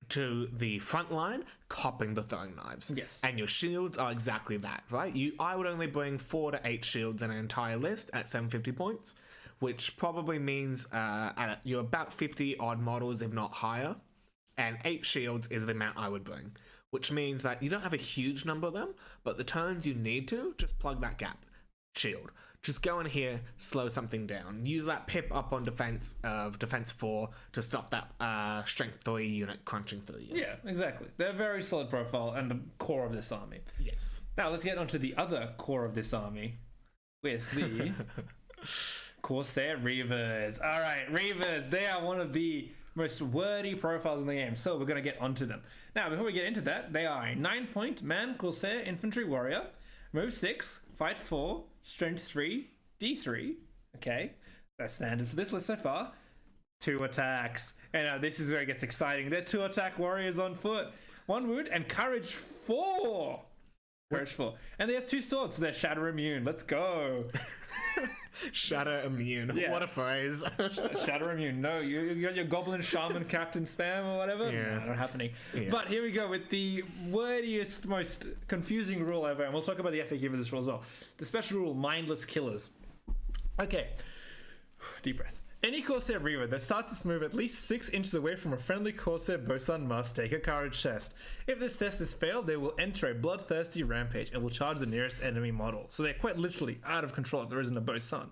to the front line, copping the throwing knives. Yes. And your shields are exactly that, right? I would only bring 4 to 8 shields in an entire list at 750 points, which probably means you're about 50 odd models, if not higher. And 8 shields is the amount I would bring, which means that you don't have a huge number of them, but the turns you need to, just plug that gap. Shield. Just go in here, slow something down. Use that pip up on defense 4 to stop that strength 3 unit crunching through you. Yeah, exactly. They're a very solid profile and the core of this army. Yes. Now let's get onto the other core of this army with the Corsair Reavers. All right, Reavers. They are one of the most wordy profiles in the game, so we're going to get onto them. Now, before we get into that, they are a 9-point man Corsair infantry warrior, move 6, fight 4, strength 3, D3. Okay, that's standard for this list so far. 2 attacks. And this is where it gets exciting. They're 2 attack warriors on foot. 1 wound and courage 4. Courage 4. And they have 2 swords, so they're shatter immune. Let's go. Shatter immune. Yeah. What a phrase. Shatter immune. No, you got your goblin shaman captain spam or whatever. Yeah. No, not happening. Yeah. But here we go with the wordiest, most confusing rule ever, and we'll talk about the FAQ for this rule as well. The special rule: mindless killers. Okay. Deep breath. Any Corsair Reaver that starts its move at least 6 inches away from a friendly Corsair bosun must take a courage test. If this test is failed, they will enter a bloodthirsty rampage and will charge the nearest enemy model. So they're quite literally out of control if there isn't a bosun.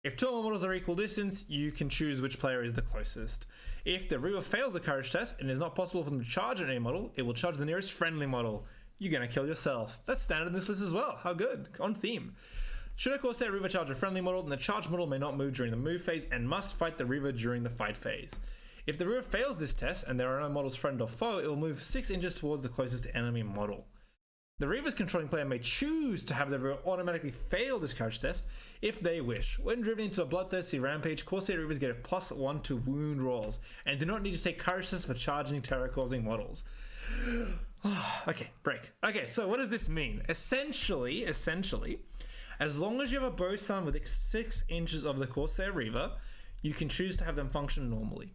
If 2 more models are equal distance, you can choose which player is the closest. If the Reaver fails the courage test and it is not possible for them to charge an enemy model, it will charge the nearest friendly model. You're gonna kill yourself. That's standard in this list as well. How good. On theme. Should a Corsair Reaver charge a friendly model, then the charged model may not move during the move phase and must fight the Reaver during the fight phase. If the Reaver fails this test and there are no models friend or foe, it will move 6 inches towards the closest enemy model. The Reaver's controlling player may choose to have the Reaver automatically fail this courage test if they wish. When driven into a bloodthirsty rampage, Corsair Reavers get a +1 to wound rolls and do not need to take courage tests for charging terror-causing models. Okay, break. Okay, so what does this mean? Essentially, as long as you have a bow stun within 6 inches of the Corsair Reaver, you can choose to have them function normally.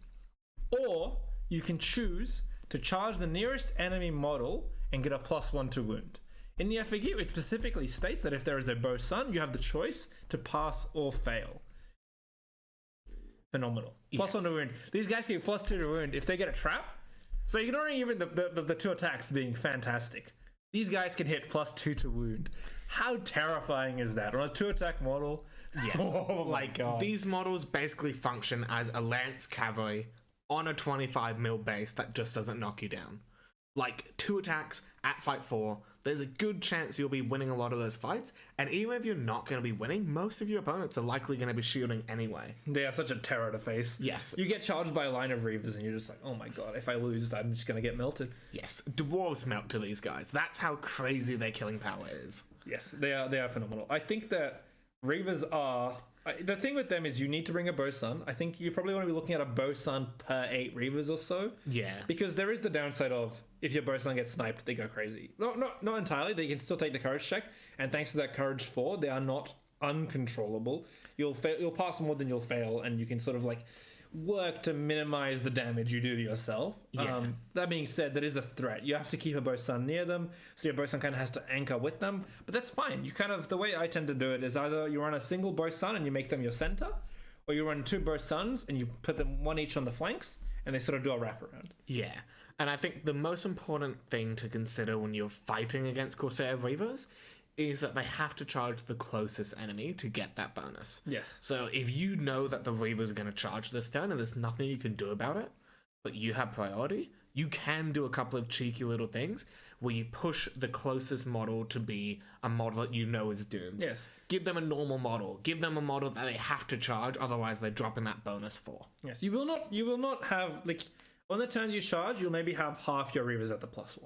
Or you can choose to charge the nearest enemy model and get a +1 to wound. In the FAQ, it specifically states that if there is a bow stun, you have the choice to pass or fail. Phenomenal. Yes. +1 to wound. These guys get +2 to wound if they get a trap. So ignoring even the 2 attacks being fantastic, these guys can hit +2 to wound. How terrifying is that on a 2-attack model? Yes. Oh my god. These models basically function as a lance cavalry on a 25 mil base that just doesn't knock you down. Like 2 attacks at fight 4, there's a good chance you'll be winning a lot of those fights, and even if you're not going to be winning, most of your opponents are likely going to be shielding anyway. They are such a terror to face. Yes. You get charged by a line of Reavers and you're just like, oh my god, if I lose, I'm just going to get melted. Yes, dwarves melt to these guys. That's how crazy their killing power is. Yes, they are phenomenal. I think that Reavers are... The thing with them is you need to bring a bow stun. I think you probably want to be looking at a bow stun per 8 Reavers or so. Yeah. Because there is the downside of if your bow stun gets sniped, they go crazy. Not entirely. They can still take the courage check, and thanks to that courage 4, they are not uncontrollable. You'll pass more than you'll fail, and you can sort of like work to minimize the damage you do to yourself. Yeah. That being said, that is a threat. You have to keep a bow stun near them, so your bow stun kind of has to anchor with them, but that's fine. You kind of, the way I tend to do it is either you run a single bow stun and you make them your center, or you run 2 bow stuns and you put them 1 each on the flanks, and they sort of do a wraparound. Yeah, and I think the most important thing to consider when you're fighting against Corsair Reavers is that they have to charge the closest enemy to get that bonus. Yes. So if you know that the Reavers are going to charge this turn and there's nothing you can do about it, but you have priority, you can do a couple of cheeky little things where you push the closest model to be a model that you know is doomed. Yes. Give them a normal model. Give them a model that they have to charge, otherwise they're dropping that bonus for. Yes. You will not have, like, on the turns you charge, you'll maybe have half your Reavers at the +1.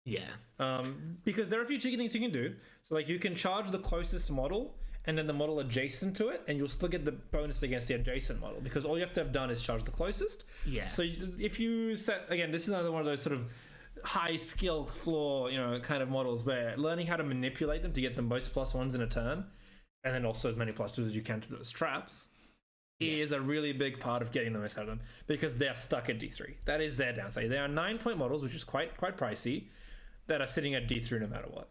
Yeah. Because there are a few cheeky things you can do. So like you can charge the closest model and then the model adjacent to it, and you'll still get the bonus against the adjacent model because all you have to have done is charge the closest. Yeah. So if you set, again, this is another one of those sort of high skill floor, kind of models where learning how to manipulate them to get the most +1s in a turn, and then also as many +2s as you can to those traps, is a really big part of getting the most out of them because they're stuck at D3. That is their downside. They are 9-point models, which is quite pricey, that are sitting at D3 no matter what.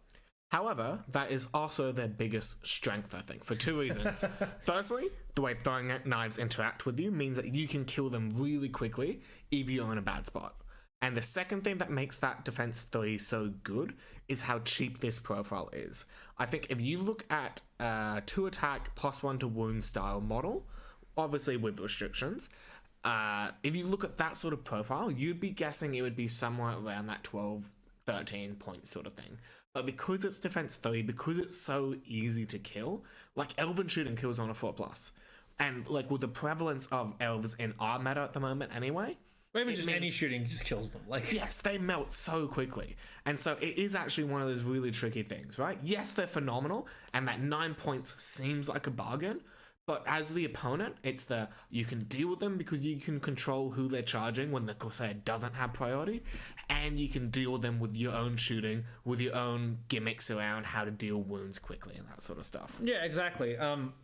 However, that is also their biggest strength, I think, for 2 reasons. Firstly, the way throwing knives interact with you means that you can kill them really quickly if you're in a bad spot. And the second thing that makes that defense 3 so good is how cheap this profile is. I think if you look at a 2-attack +1 to wound style model, obviously with restrictions, if you look at that sort of profile, you'd be guessing it would be somewhere around that 12, 13 point sort of thing. But because it's defense 3, because it's so easy to kill, like Elven shooting kills on a 4+. And like with the prevalence of elves in our meta at the moment anyway, or even just any shooting just kills them. Like, yes, they melt so quickly. And so it is actually one of those really tricky things, right? Yes, they're phenomenal, and that 9 points seems like a bargain, but as the opponent, it's you can deal with them because you can control who they're charging when the Corsair doesn't have priority, and you can deal with them with your own shooting, with your own gimmicks around how to deal wounds quickly and that sort of stuff. Yeah, exactly.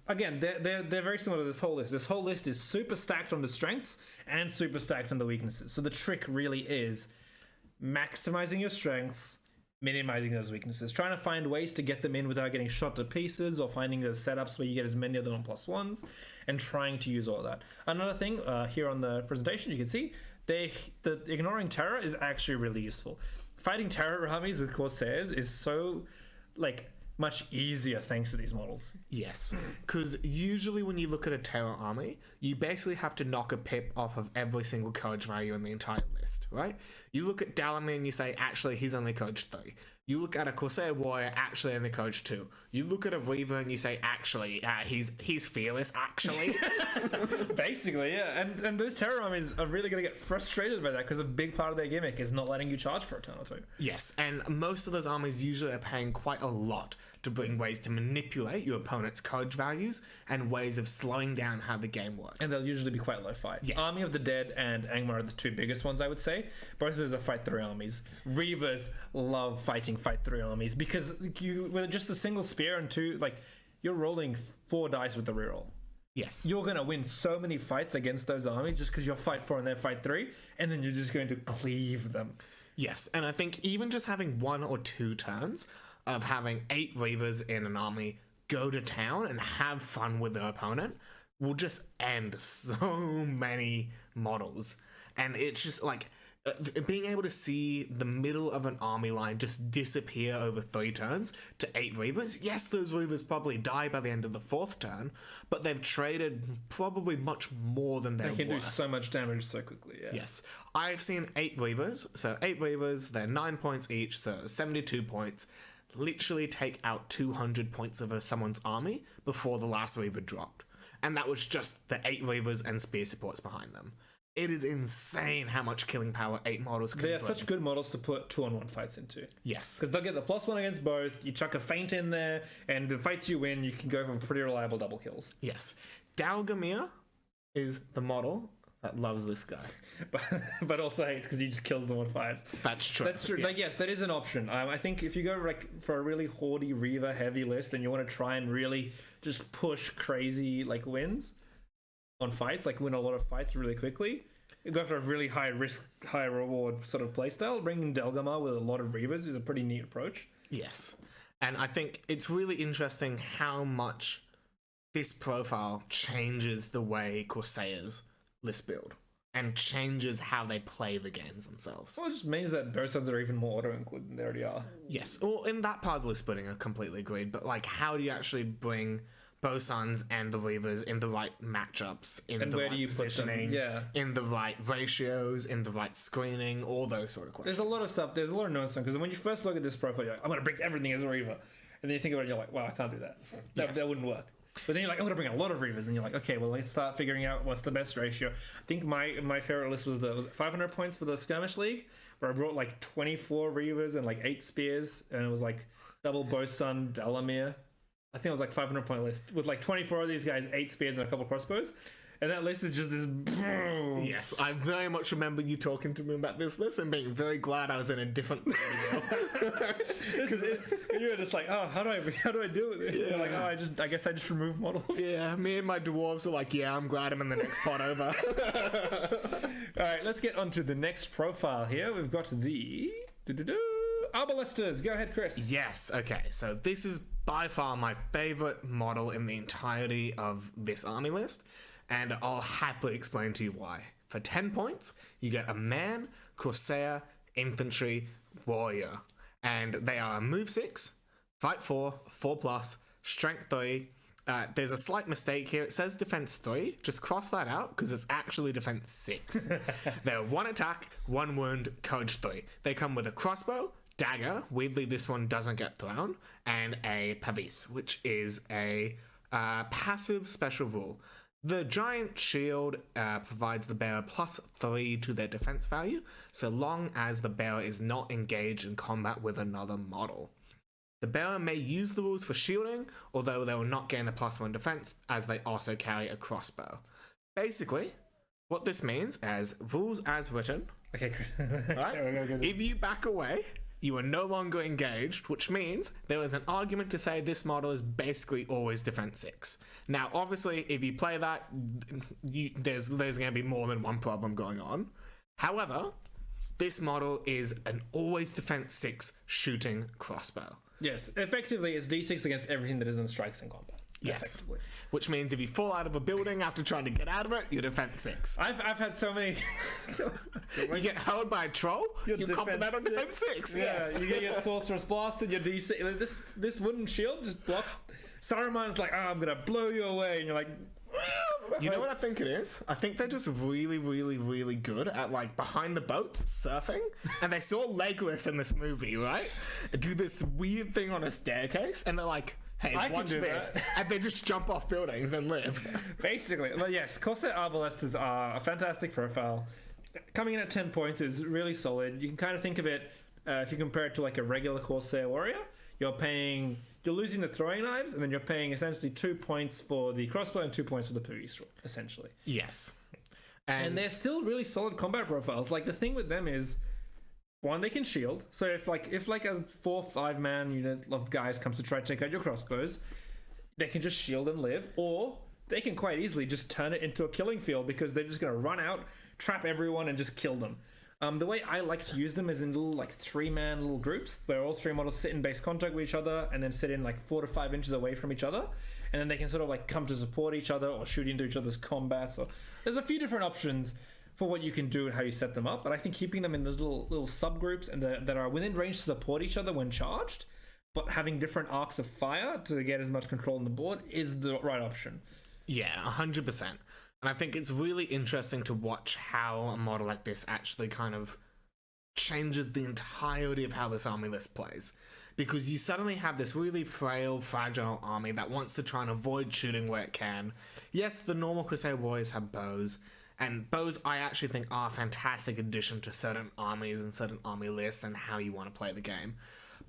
Again, they're very similar to this whole list. This whole list is super stacked on the strengths and super stacked on the weaknesses. So the trick really is maximizing your strengths, minimizing those weaknesses, trying to find ways to get them in without getting shot to pieces, or finding those setups where you get as many of them on +1s, and trying to use all that. Another thing here on the presentation, you can see the ignoring terror is actually really useful. Fighting terror armies with Corsairs is so much easier thanks to these models. Yes, because usually when you look at a terror army, you basically have to knock a pip off of every single courage value in the entire list. list, right? You look at Dalamyr and you say, actually, he's only coach 3. You look at a Corsair warrior, actually only coach 2. You look at a Reaver and you say, actually, he's fearless, actually. Basically, yeah. And those terror armies are really going to get frustrated by that because a big part of their gimmick is not letting you charge for a turn or two. Yes, and most of those armies usually are paying quite a lot to bring ways to manipulate your opponent's coach values and ways of slowing down how the game works. And they'll usually be quite low fight. Yes. Army of the Dead and Angmar are the two biggest ones, I would say. Both of those are fight 3 armies. Reavers love fighting fight 3 armies because you with just a single spear and 2, like, you're rolling 4 dice with the reroll. Yes. You're going to win so many fights against those armies just because you're fight 4 and they're fight 3, and then you're just going to cleave them. Yes, and I think even just having 1 or 2 turns of having 8 Reavers in an army go to town and have fun with their opponent will just end so many models. And it's just like being able to see the middle of an army line just disappear over 3 turns to 8 Reavers. Yes, those Reavers probably die by the end of the 4th turn, but they've traded probably much more than they're worth. They can do so much damage so quickly, yeah. Yes. I've seen 8 Reavers, so 8 Reavers, they're 9 points each, so 72 points, literally take out 200 points of someone's army before the last Reaver dropped. And that was just the 8 Reavers and spear supports behind them. It is insane how much killing power 8 models can They are bring. such good models to put 2-on-1 fights into. Yes. Because they'll get the +1 against both, you chuck a feint in there, and the fights you win, you can go for pretty reliable double kills. Yes. Delgamar is the model that loves this guy. But also hates because he just kills them on 5s. That's true. That's true. Yes. Like, yes, that is an option. I think if you go like for a really Horde Reaver heavy list and you want to try and really just push crazy like wins on fights, like win a lot of fights really quickly, you go for a really high risk, high reward sort of playstyle. Bringing Delgamar with a lot of Reavers is a pretty neat approach. Yes. And I think it's really interesting how much this profile changes the way Corsairs list build and changes how they play the games themselves. Well, it just means that Bosuns are even more auto-included than they already are. Yes, or in that part of list building, I completely agreed. But like, how do you actually bring Bosuns and the Reavers in the right matchups, in And the where right do you put them? positioning, Yeah. in the right ratios, in the right screening, all those sort of questions. There's a lot of stuff. There's a lot of nuance because when you first look at this profile, you're like, I'm going to bring everything as a Reaver. And then you think about it, you're like, wow, I can't do that. Yes. That wouldn't work. But then you're like, I'm going to bring a lot of Reavers. And you're like, okay, well, let's start figuring out what's the best ratio. I think my favorite list was it 500 points for the Skirmish League, where I brought like 24 Reavers and like 8 Spears. And it was like double Bosun, Dalamyr. I think it was like 500 point list with like 24 of these guys, 8 Spears and a couple crossbows. And that list is just this boom. Yes, I very much remember you talking to me about this list and being very glad I was in a different video. Because you were just like, oh, how do I deal with this? And you're like, oh, I guess I just remove models. Yeah, me and my dwarves are like, yeah, I'm glad I'm in the next pot over. All right, let's get on to the next profile here. We've got the Arbalesters. Go ahead, Chris. Yes, okay, so this is by far my favorite model in the entirety of this army list, and I'll happily explain to you why. For 10 points, you get a man, Corsair, infantry, warrior, and they are a move 6, fight 4, 4+, strength 3. There's a slight mistake here. It says defense 3. Just cross that out because it's actually defense 6. They're 1 attack, 1 wound, courage 3. They come with a crossbow, dagger. Weirdly, this one doesn't get thrown, and a pavis, which is a passive special rule. The giant shield provides the bearer +3 to their defense value, so long as the bearer is not engaged in combat with another model. The bearer may use the rules for shielding, although they will not gain the +1 defense, as they also carry a crossbow. Basically, what this means is rules as written. Okay, Chris. Right? If you back away, you are no longer engaged, which means there is an argument to say this model is basically always defense 6. Now, obviously, if you play that, there's going to be more than one problem going on. However, this model is an always defense 6 shooting crossbow. Yes, effectively, it's D6 against everything that isn't strikes in combat. Yes. Effectively. Which means if you fall out of a building after trying to get out of it, you're defense 6. I've had so many. You get held by a troll, you compliment on defense 6. Yeah, Yes. you get your sorcerer's blast and your D6. Like, this wooden shield just blocks. Saruman's like, oh, I'm gonna blow you away, and you're like, You know what I think it is? I think they're just really, really, really good at, like, behind the boats surfing. And they saw Legless in this movie, right? Do this weird thing on a staircase, and they're like, hey, watch this. And they just jump off buildings and live. Basically. But yes, Corsair Arbalesters are a fantastic profile. Coming in at 10 points is really solid. You can kind of think of it, if you compare it to like a regular Corsair warrior, you're losing the throwing knives, and then you're paying essentially 2 points for the crossbow and 2 points for the pistol, essentially. Yes. And they're still really solid combat profiles. Like, the thing with them is, one, they can shield. So if a 4-5 man unit of guys comes to try to take out your crossbows, they can just shield and live, or they can quite easily just turn it into a killing field because they're just going to run out, trap everyone, and just kill them. The way I like to use them is in little, like, 3-man little groups where all 3 models sit in base contact with each other and then sit in, like, 4 to 5 inches away from each other. And then they can sort of, like, come to support each other or shoot into each other's combats. Or there's a few different options for what you can do and how you set them up. But I think keeping them in those little subgroups and that are within range to support each other when charged, but having different arcs of fire to get as much control on the board is the right option. Yeah, 100%. And I think it's really interesting to watch how a model like this actually kind of changes the entirety of how this army list plays. Because you suddenly have this really frail, fragile army that wants to try and avoid shooting where it can. Yes, the normal Corsair warriors have bows, and bows I actually think are a fantastic addition to certain armies and certain army lists and how you want to play the game.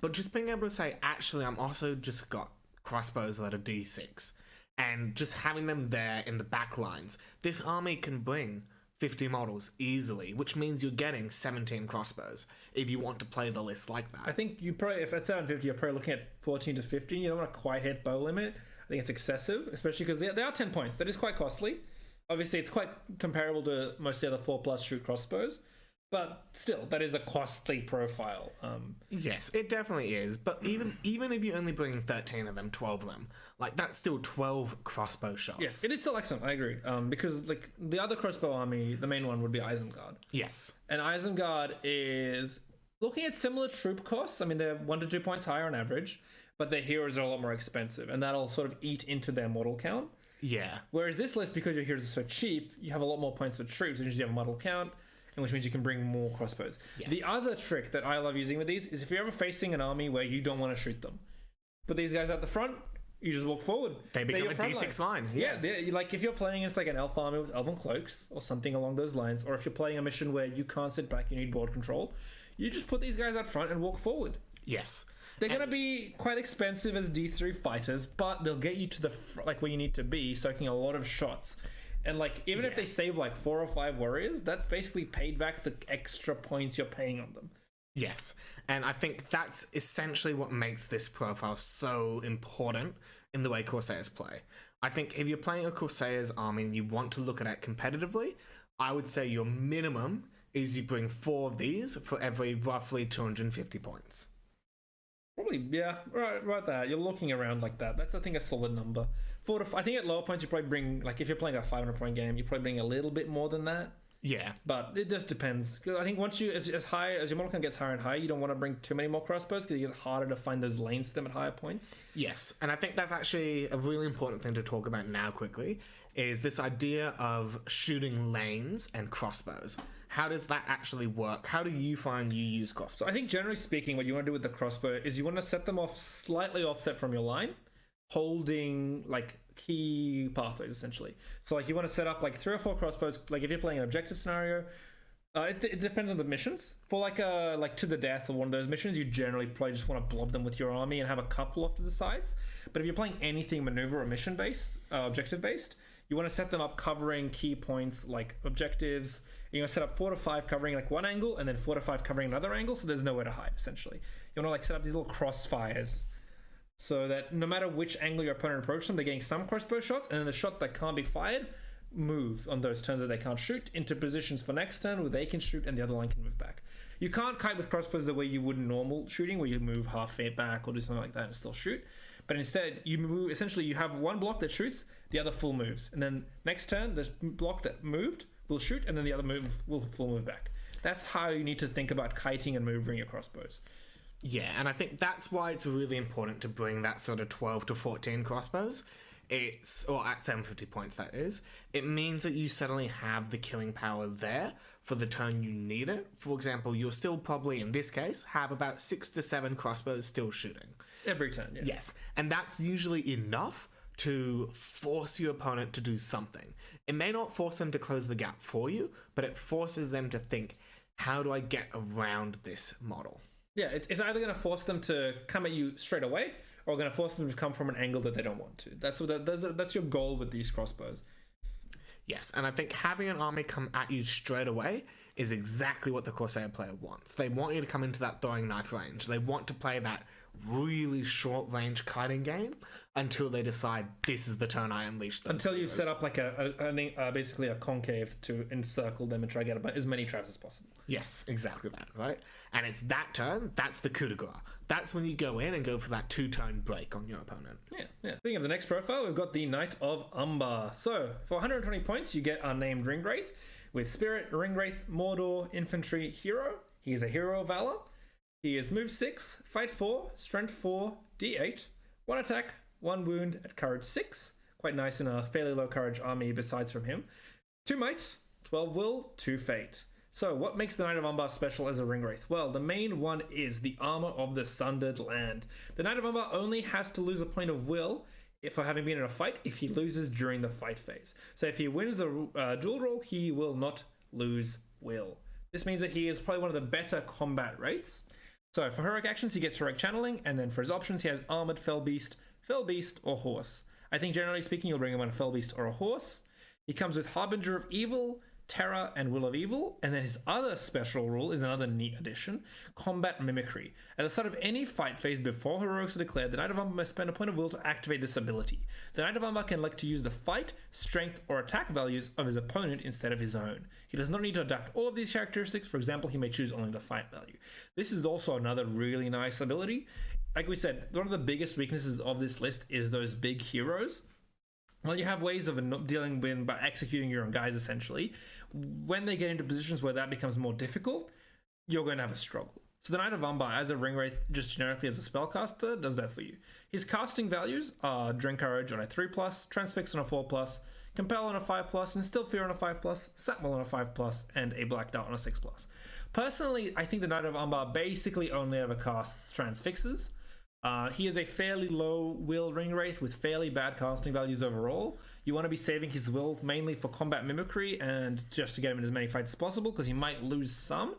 But just being able to say, actually, I'm also just got crossbows that are D6. And just having them there in the back lines, this army can bring 50 models easily, which means you're getting 17 crossbows if you want to play the list like that. I think you probably, if it's 750, you're probably looking at 14 to 15. You don't want to quite hit bow limit. I think it's excessive, especially because they are 10 points. That is quite costly. Obviously, it's quite comparable to most of the other 4+ shoot crossbows. But still, that is a costly profile. Yes, it definitely is. But even if you're only bringing 13 of them, 12 of them, like, that's still 12 crossbow shots. Yes, it is still excellent, I agree. Because, like, the other crossbow army, the main one would be Isengard. Yes. And Isengard is looking at similar troop costs. I mean, they're 1 to 2 points higher on average, but their heroes are a lot more expensive, and that'll sort of eat into their model count. Yeah. Whereas this list, because your heroes are so cheap, you have a lot more points for troops, which means you have a model count, and which means you can bring more crossbows. Yes. The other trick that I love using with these is if you're ever facing an army where you don't want to shoot them, put these guys at the front, you just walk forward. They become a D6 line. Yeah, like if you're playing against like an elf army with elven cloaks or something along those lines, or if you're playing a mission where you can't sit back, you need board control, you just put these guys up front and walk forward. Yes. They're going to be quite expensive as D3 fighters, but they'll get you to the like where you need to be, soaking a lot of shots. And like even if they save like 4 or 5 warriors, that's basically paid back the extra points you're paying on them. Yes, and I think that's essentially what makes this profile so important in the way Corsairs play. I think if you're playing a Corsairs army and you want to look at it competitively, I would say your minimum is you bring 4 of these for every roughly 250 points. Probably, yeah, right there. You're looking around like that. That's, I think, a solid number. I think at lower points, you probably bring, like, if you're playing a 500-point game, you probably bring a little bit more than that. Yeah. But it just depends. I think once you, as high as your model count gets higher and higher, you don't want to bring too many more crossbows because it gets harder to find those lanes for them at higher points. Yes, and I think that's actually a really important thing to talk about now quickly, is this idea of shooting lanes and crossbows. How does that actually work? How do you find you use crossbows? So I think generally speaking, what you want to do with the crossbow is you want to set them off slightly offset from your line, holding like key pathways essentially. So like you want to set up like 3 or 4 crossbows. Like if you're playing an objective scenario, it depends on the missions. For like to the death or one of those missions, you generally probably just want to blob them with your army and have a couple off to the sides. But if you're playing anything maneuver or mission based, objective based, you want to set them up covering key points like objectives. You're going to set up 4 to 5 covering like one angle and then 4 to 5 covering another angle, so there's nowhere to hide essentially. You want to like set up these little crossfires so that no matter which angle your opponent approaches them, they're getting some crossbow shots, and then the shots that can't be fired move on those turns that they can't shoot into positions for next turn where they can shoot and the other line can move back. You can't kite with crossbows the way you would in normal shooting, where you move half feet back or do something like that and still shoot. But instead, you move. Essentially, you have one block that shoots, the other full moves, and then next turn, the block that moved will shoot, and then the other move will full move back. That's how you need to think about kiting and maneuvering your crossbows. Yeah, and I think that's why it's really important to bring that sort of 12 to 14 crossbows, or at 750 points that is, it means that you suddenly have the killing power there for the turn you need it. For example, you'll still probably, in this case, have about 6 to 7 crossbows still shooting. Every turn, yeah. Yes, and that's usually enough to force your opponent to do something. It may not force them to close the gap for you, but it forces them to think, how do I get around this model? Yeah, it's either going to force them to come at you straight away, or going to force them to come from an angle that they don't want to. That's your goal with these crossbows. Yes, and I think having an army come at you straight away is exactly what the Corsair player wants. They want you to come into that throwing knife range. They want to play that really short range kiting game until they decide this is the turn I unleash them. Until you've set up like basically a concave to encircle them and try to get as many traps as possible. Yes, exactly that, right? And it's that turn, that's the coup de grace. That's when you go in and go for that 2-turn break on your opponent. Yeah. Speaking of the next profile, we've got the Knight of Umbar. So, for 120 points, you get Unnamed Ringwraith with Spirit, Ringwraith, Mordor, Infantry, Hero. He is a Hero of Valor. He is Move 6, Fight 4, Strength 4, D8, 1 attack, 1 wound at Courage 6. Quite nice in a fairly low Courage army besides from him. 2 Might, 12 Will, 2 Fate. So, what makes the Knight of Umbar special as a Ringwraith? Well, the main one is the Armor of the Sundered Land. The Knight of Umbar only has to lose a point of will for having been in a fight if he loses during the fight phase. So if he wins the duel roll, he will not lose will. This means that he is probably one of the better combat wraiths. So for heroic actions, he gets heroic channeling, and then for his options, he has Armored Fell Beast, or Horse. I think generally speaking, you'll bring him on a Fell Beast or a Horse. He comes with Harbinger of Evil, Terror, and Will of Evil, and then his other special rule is another neat addition, Combat Mimicry. At the start of any fight phase before heroics are declared, the Knight of Umbar must spend a point of will to activate this ability. The Knight of Umbar can elect to use the fight, strength, or attack values of his opponent instead of his own. He does not need to adapt all of these characteristics. For example, he may choose only the fight value. This is also another really nice ability. Like we said, one of the biggest weaknesses of this list is those big heroes. Well, you have ways of dealing with by executing your own guys, essentially. When they get into positions where that becomes more difficult, you're going to have a struggle. So the Knight of Umbar, as a Ringwraith, just generically as a spellcaster, does that for you. His casting values are Drink Courage on a 3+, Transfix on a 4+, Compel on a 5+, Instill Fear on a 5+, Satchel on a 5+, and a Black Dart on a 6+. Personally, I think the Knight of Umbar basically only ever casts Transfixes. He is a fairly low will Ringwraith with fairly bad casting values overall. You want to be saving his will mainly for combat mimicry and just to get him in as many fights as possible, because he might lose some,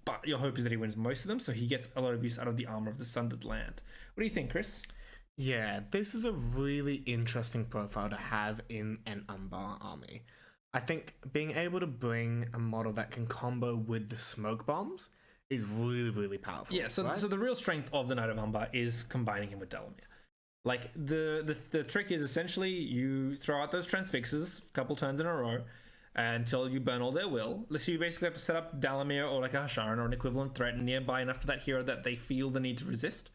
but your hope is that he wins most of them, so he gets a lot of use out of the Armor of the Sundered Land. What do you think, Chris? Yeah, this is a really interesting profile to have in an Umbar army. I think being able to bring a model that can combo with the smoke bombs is really, really powerful. Yeah, so, right? So the real strength of the Knight of Umbar is combining him with Dalamyr. Like, the trick is essentially you throw out those transfixes a couple turns in a row until you burn all their will. So you basically have to set up Dalamyr or like a Harsharin or an equivalent threat nearby enough to that hero that they feel the need to resist.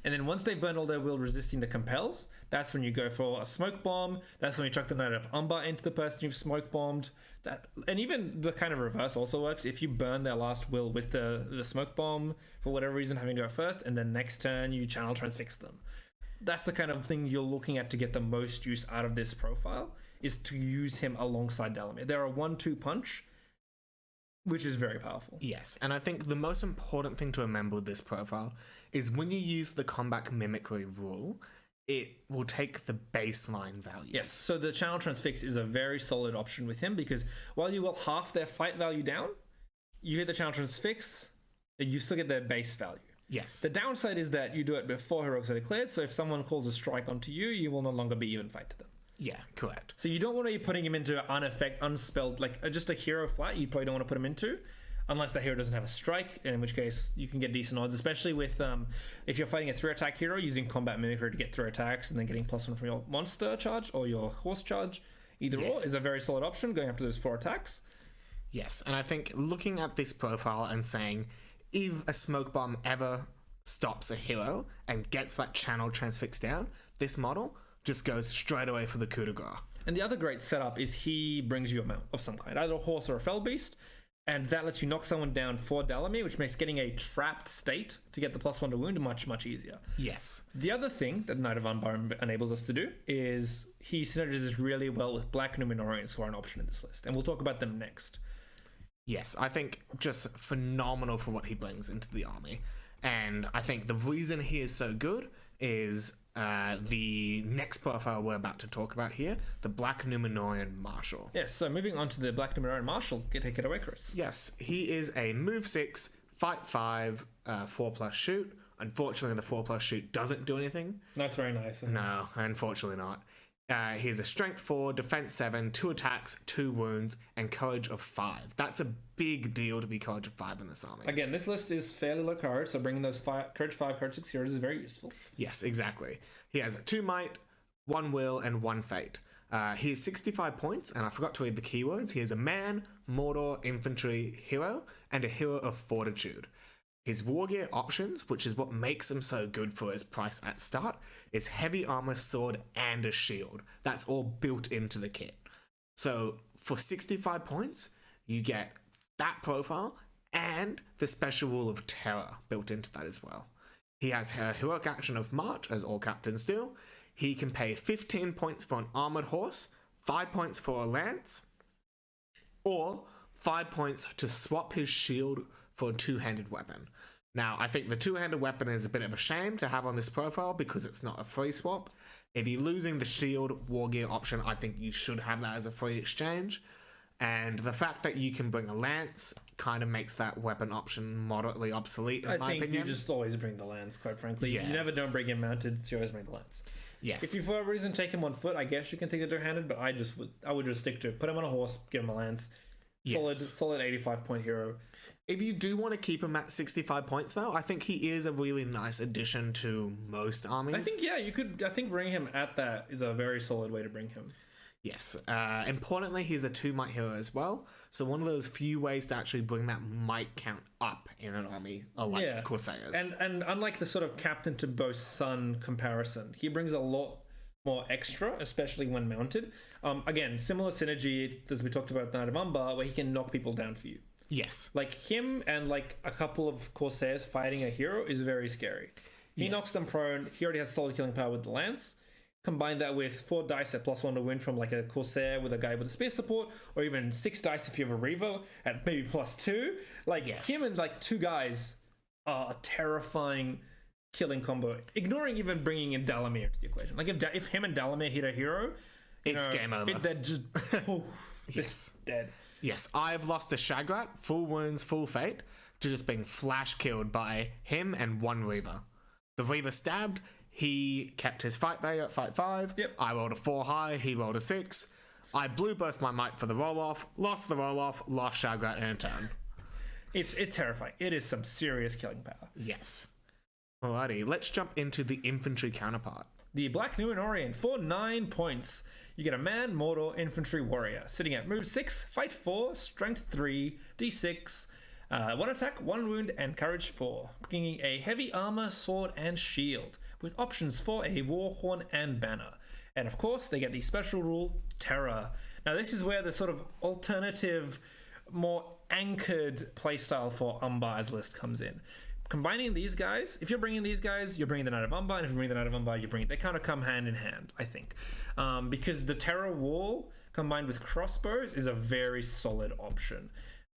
And then once they've burned all their will resisting the compels, that's when you go for a smoke bomb. That's when you chuck the Knight of Umbar into the person you've smoke bombed. And even the kind of reverse also works. If you burn their last will with the smoke bomb, for whatever reason, having to go first, and then next turn you channel transfix them. That's the kind of thing you're looking at to get the most use out of this profile, is to use him alongside Dalamyr. They're a 1-2 punch, which is very powerful. Yes, and I think the most important thing to remember with this profile is when you use the combat mimicry rule, it will take the baseline value. Yes, so the channel transfix is a very solid option with him, because while you will half their fight value down, you hit the channel transfix, you still get their base value. Yes. The downside is that you do it before heroics are declared, so if someone calls a strike onto you, you will no longer be even fight to them. Yeah, correct. So you don't want to be putting him into unspelled, like just a hero flat, you probably don't want to put him into, unless the hero doesn't have a strike, in which case you can get decent odds, especially with if you're fighting a 3-attack hero, using combat mimicry to get 3 attacks and then getting +1 from your monster charge or your horse charge, either or is a very solid option going up to those 4 attacks. Yes, and I think looking at this profile and saying, if a smoke bomb ever stops a hero and gets that channel transfix down, this model just goes straight away for the coup de grace. And the other great setup is he brings you a mount of some kind, either a horse or a fell beast. And that lets you knock someone down for Dalamyr, which makes getting a trapped state to get the +1 to wound much, much easier. Yes. The other thing that Knight of Umbar enables us to do is he synergizes really well with Black Numenoreans, who are an option in this list. And we'll talk about them next. Yes, I think just phenomenal for what he brings into the army. And I think the reason he is so good is the next profile we're about to talk about here, the Black Numenorean Marshal. Yes, so moving on to the Black Numenorean Marshal, take it away, Chris. Yes, he is a move 6, fight 5, 4+ shoot. Unfortunately, the 4+ shoot doesn't do anything. That's very nice. No, unfortunately not. He has a strength 4, defense 7, 2 attacks, 2 wounds, and courage of 5. That's a big deal to be courage of 5 in this army. Again, this list is fairly low courage, so bringing those courage 5, courage 6 heroes is very useful. Yes, exactly. He has 2 might, 1 will, and 1 fate. He has 65 points, and I forgot to read the keywords. He is a man, mortar, infantry, hero, and a hero of fortitude. His war gear options, which is what makes him so good for his price at start, is heavy armor, sword, and a shield. That's all built into the kit. So for 65 points, you get that profile and the special rule of terror built into that as well. He has a heroic action of march, as all captains do. He can pay 15 points for an armored horse, 5 points for a lance, or 5 points to swap his shield for a 2-handed weapon. Now, I think the 2-handed weapon is a bit of a shame to have on this profile because it's not a free swap. If you're losing the shield war gear option, I think you should have that as a free exchange. And the fact that you can bring a lance kind of makes that weapon option moderately obsolete, in my opinion. I think you just always bring the lance, quite frankly. Yeah. You never don't bring him mounted, so you always bring the lance. Yes. If you for whatever reason take him on foot, I guess you can take the 2-handed, but I would just stick to it. Put him on a horse, give him a lance. Solid 85-point hero. If you do want to keep him at 65 points, though, I think he is a really nice addition to most armies. I think, yeah, you could. I think bringing him at that is a very solid way to bring him. Yes. Importantly, he's a 2 might hero as well. So one of those few ways to actually bring that might count up in an army, like Corsairs. And unlike the sort of captain to boast son comparison, he brings a lot more extra, especially when mounted. Again, similar synergy as we talked about Knight of Umbar, where he can knock people down for you. Yes. Like him and like a couple of Corsairs fighting a hero is very scary. He knocks them prone. He already has solid killing power with the lance. Combine that with 4 dice at +1 to win from like a Corsair with a guy with a spear support, or even 6 dice if you have a Reaver at maybe +2. Like him and like 2 guys are a terrifying killing combo. Ignoring even bringing in Dalamyr to the equation. Like if him and Dalamyr hit a hero, it's game over. They're just just dead. Yes, I've lost a Shagrat, full wounds, full fate, to just being flash killed by him and 1 Reaver. The Reaver stabbed, he kept his fight value at fight 5. Yep. I rolled a 4 high, he rolled a 6. I blew both my might for the roll-off, lost the roll-off, lost Shagrat in a turn. It's terrifying. It is some serious killing power. Yes. Alrighty, let's jump into the infantry counterpart. The Black Numenorean for 9 points. You get a man, mortal, infantry, warrior, sitting at move 6, fight 4, strength 3, d6, 1 attack, 1 wound, and courage 4, bringing a heavy armor, sword, and shield, with options for a war horn and banner. And of course, they get the special rule, terror. Now, this is where the sort of alternative, more anchored playstyle for Umbar's list comes in. Combining these guys, if you're bringing these guys, you're bringing the Knight of Umbar, and if you bring the Knight of Umbar, you bring they kind of come hand in hand, I think, because the Terror Wall combined with crossbows is a very solid option.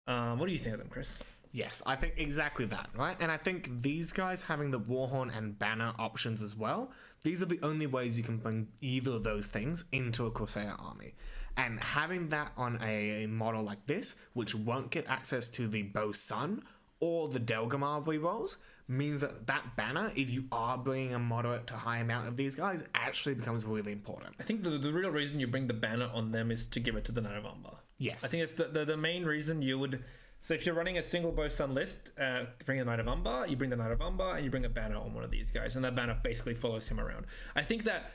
What do you think of them, Chris? Yes, I think exactly that, right? And I think these guys having the Warhorn and Banner options as well, these are the only ways you can bring either of those things into a Corsair army. And having that on a model like this, which won't get access to the Bow Sun or the Delgamar rerolls, means that that banner, if you are bringing a moderate to high amount of these guys, actually becomes really important. I think the real reason you bring the banner on them is to give it to the Knight of Umbar. Yes. I think it's the main reason you would... So if you're running a single Bow Sun list, bring the Knight of Umbar, you bring the Knight of Umbar, and you bring a banner on one of these guys, and that banner basically follows him around. I think that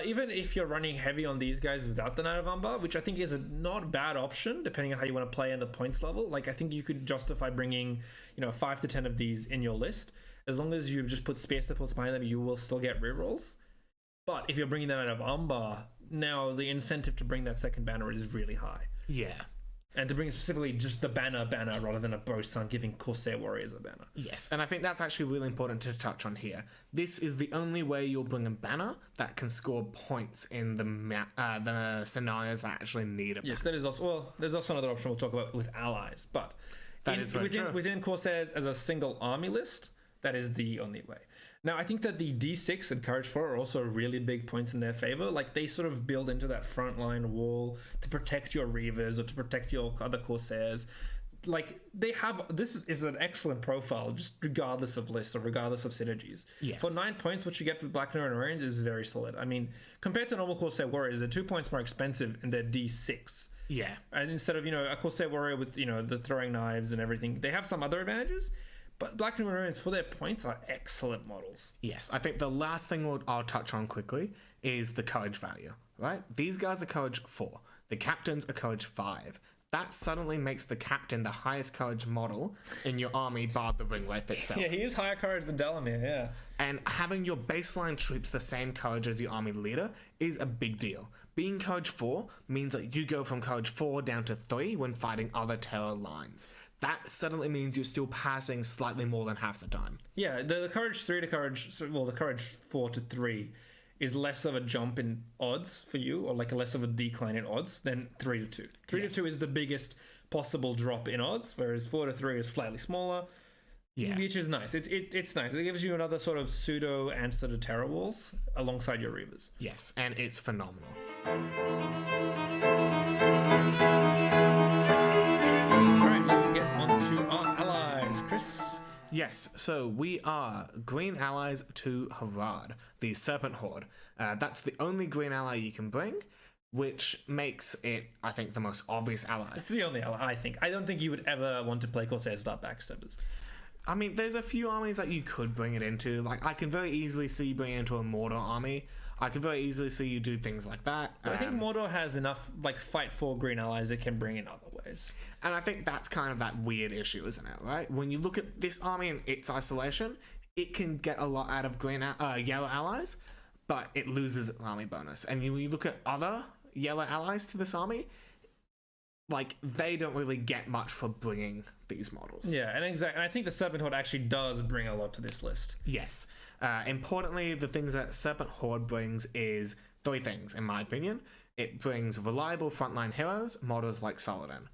even if you're running heavy on these guys without the Knight of Umbar, which I think is a not bad option, depending on how you want to play in the points level, like I think you could justify bringing, 5 to 10 of these in your list. As long as you just put spear supports behind them, you will still get rerolls. But if you're bringing the Knight of Umbar, now the incentive to bring that second banner is really high. Yeah. And to bring specifically just the banner rather than a bosun, giving Corsair warriors a banner. Yes, and I think that's actually really important to touch on here. This is the only way you'll bring a banner that can score points in the scenarios that actually need it. Yes, that is also, well, there's also another option we'll talk about with allies, but within Corsairs as a single army list, that is the only way. Now, I think that the D6 and Courage 4 are also really big points in their favor. Like, they sort of build into that frontline wall to protect your Reavers or to protect your other Corsairs. Like, they have... This is an excellent profile, just regardless of lists or regardless of synergies. Yes. For 9 points, what you get for Black Numenoreans is very solid. I mean, compared to normal Corsair warriors, they're 2 points more expensive and they're D6. Yeah. And instead of, a Corsair warrior with, the throwing knives and everything, they have some other advantages. But Black Numenoreans, for their points, are excellent models. Yes, I think the last thing I'll touch on quickly is the courage value, right? These guys are courage 4. The captains are courage 5. That suddenly makes the captain the highest courage model in your army, bar the ring life itself. Yeah, he is higher courage than Dalamyr, yeah. And having your baseline troops the same courage as your army leader is a big deal. Being courage 4 means that you go from courage 4 down to 3 when fighting other terror lines. That suddenly means you're still passing slightly more than half the time. Yeah, the courage 3 to the courage 4 to 3 is less of a jump in odds for you, or like a less of a decline in odds than 3 to 2. 3 to 2 is the biggest possible drop in odds, whereas 4 to 3 is slightly smaller, which is nice. It's nice. It gives you another sort of pseudo answer to terror walls alongside your Reavers. Yes, and it's phenomenal. Let's get on to our allies, Chris. Yes, so we are green allies to Horde, the Serpent Horde. That's the only green ally you can bring, which makes it, I think, the most obvious ally. It's the only ally, I think. I don't think you would ever want to play Corsairs without backstabbers. I mean, there's a few armies that you could bring it into. Like, I can very easily see you bring it into a Mordor army. I could very easily see you do things like that. But I think Mordor has enough, fight for green allies it can bring in other ways. And I think that's kind of that weird issue, isn't it, right? When you look at this army in its isolation, it can get a lot out of yellow allies, but it loses its army bonus. And when you look at other yellow allies to this army, they don't really get much for bringing these models. Yeah, and exactly. And I think the Serpent Horde actually does bring a lot to this list. Yes. Importantly, the things that Serpent Horde brings is 3 things, in my opinion. It brings reliable frontline heroes, models like Saladin.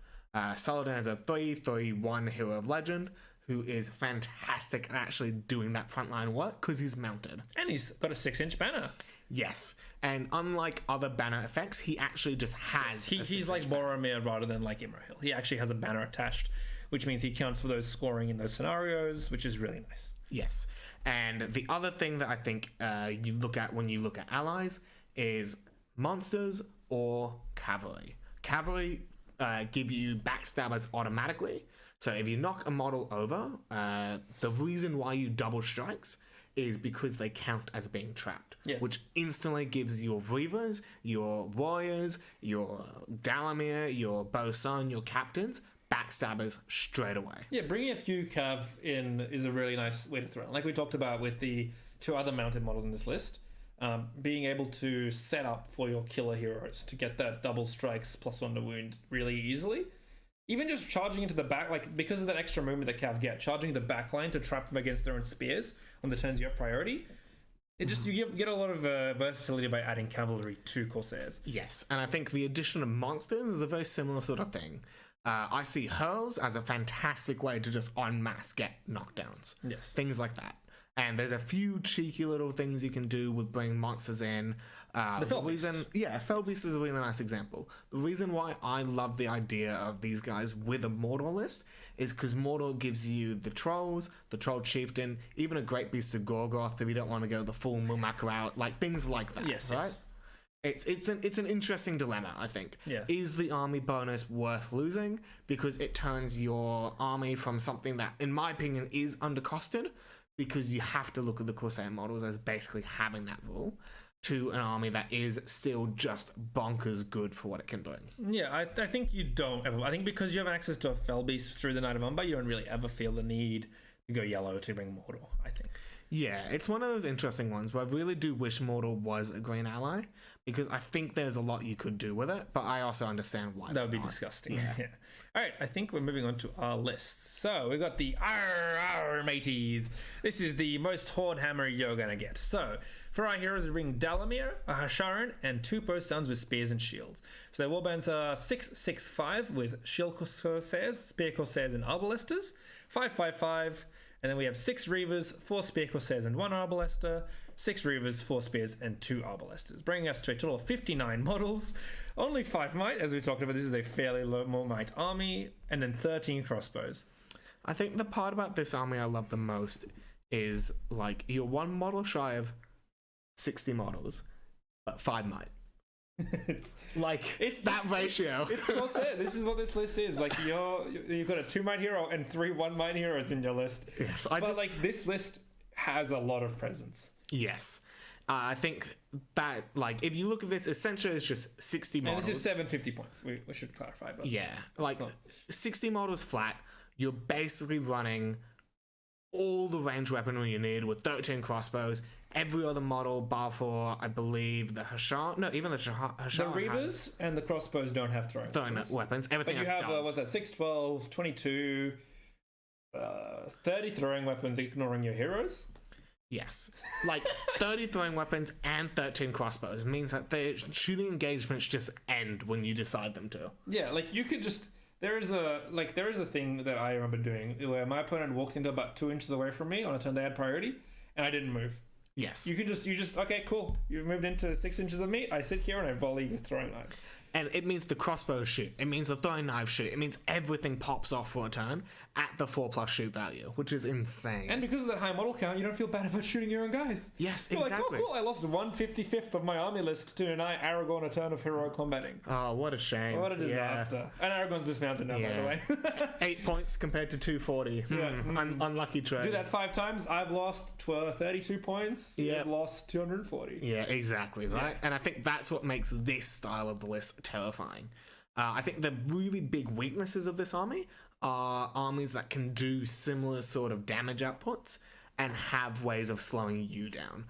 Saladin is a 3/3/1 hero of legend who is fantastic at actually doing that frontline work because he's mounted. And he's got a 6-inch banner. Yes, and unlike other banner effects, he actually just has. He's like Boromir rather than like Imrahil. He actually has a banner attached, which means he counts for those scoring in those scenarios, which is really nice. Yes, and the other thing that I think you look at when you look at allies is monsters or cavalry. Cavalry give you backstabbers automatically. So if you knock a model over, the reason why you double strikes is because they count as being trapped, which instantly gives your Reavers, your warriors, your Dalamyr, your bosun, your captains backstabbers straight away. Yeah, bringing a few cav in is a really nice way to throw it. Like we talked about with the 2 other mounted models in this list, being able to set up for your killer heroes to get that double strikes +1 to wound really easily. Even just charging into the back, because of that extra movement that cav get, charging the back line to trap them against their own spears on the turns you have priority, it just you get a lot of versatility by adding cavalry to Corsairs. Yes, and I think the addition of monsters is a very similar sort of thing. I see hurls as a fantastic way to just en masse get knockdowns. Yes. Things like that. And there's a few cheeky little things you can do with bringing monsters in. The Felbeast. Felbeast is a really nice example. The reason why I love the idea of these guys with a Mordor list is because Mordor gives you the trolls, the troll chieftain, even a great beast of Gorgoth if you don't want to go the full Mumak route, things like that. Yes, right? Yes. It's an interesting dilemma, I think. Yeah. Is the army bonus worth losing? Because it turns your army from something that, in my opinion, is undercosted, because you have to look at the Corsair models as basically having that rule, to an army that is still just bonkers good for what it can bring. Yeah, I think you don't ever. I think because you have access to a Felbeast through the Knight of Umbar, you don't really ever feel the need to go yellow to bring Mordor, I think. Yeah, it's one of those interesting ones where I really do wish Mortal was a green ally, because I think there's a lot you could do with it, but I also understand why. That would be disgusting. Yeah. All right, I think we're moving on to our lists. So we've got the Arr mateys. This is the most Horde hammer you're going to get. So for our heroes, we bring Dalamyr, a Harsharin, and 2 post sons with spears and shields. So their warbands are 6/6/5 with shield Corsairs, spear Corsairs, and Arbalesters. 5/5/5. And then we have 6 Reavers, 4 spear Corsairs, and 1 Arbalester. 6 Reavers, 4 spears, and 2 Arbalesters, bringing us to a total of 59 models. Only 5 might, as we talked about. This is a fairly low might army, and then 13 crossbows. I think the part about this army I love the most is, like, you're 1 model shy of 60 models, but 5 might. It's that ratio. It's Corsair. This is what this list is. Like, you've got a 2 might hero and 3 1 might heroes in your list. Yes, this list has a lot of presence. Yes. I think that, like, if you look at this, essentially it's just 60 models. And this is 750 points. We should clarify. But yeah, like, 60 models flat. You're basically running all the range weaponry you need with 13 crossbows. Every other model, bar for, I believe, the Harsharin. No, even the Harsharin. The Reavers and the crossbows don't have throwing weapons. Everything else does. But you have, what's that, 6, 12, 22, 30 throwing weapons, ignoring your heroes? Yes. Like, 30 throwing weapons and 13 crossbows means that the shooting engagements just end when you decide them to. Yeah, like, you could just... There is a thing that I remember doing where my opponent walked into about 2 inches away from me on a turn they had priority, and I didn't move. Yes. You just okay, cool. You've moved into 6 inches of me. I sit here and I volley with throwing knives. And it means the crossbow shoot. It means the throwing knife shoot. It means everything pops off for a turn at the 4+ shoot value, which is insane. And because of that high model count, you don't feel bad about shooting your own guys. Yes, You're exactly. like, oh, cool, I lost 1/55th of my army list to deny Aragorn a turn of heroic combating. Oh, what a shame. What a disaster. Yeah. And Aragorn's dismounted now, by the way. 8 points compared to 240. Unlucky trade. Do that 5 times. I've lost 32 points. You've lost 240. Yeah, exactly, right? Yeah. And I think that's what makes this style of the list terrifying. I think the really big weaknesses of this army are armies that can do similar sort of damage outputs and have ways of slowing you down.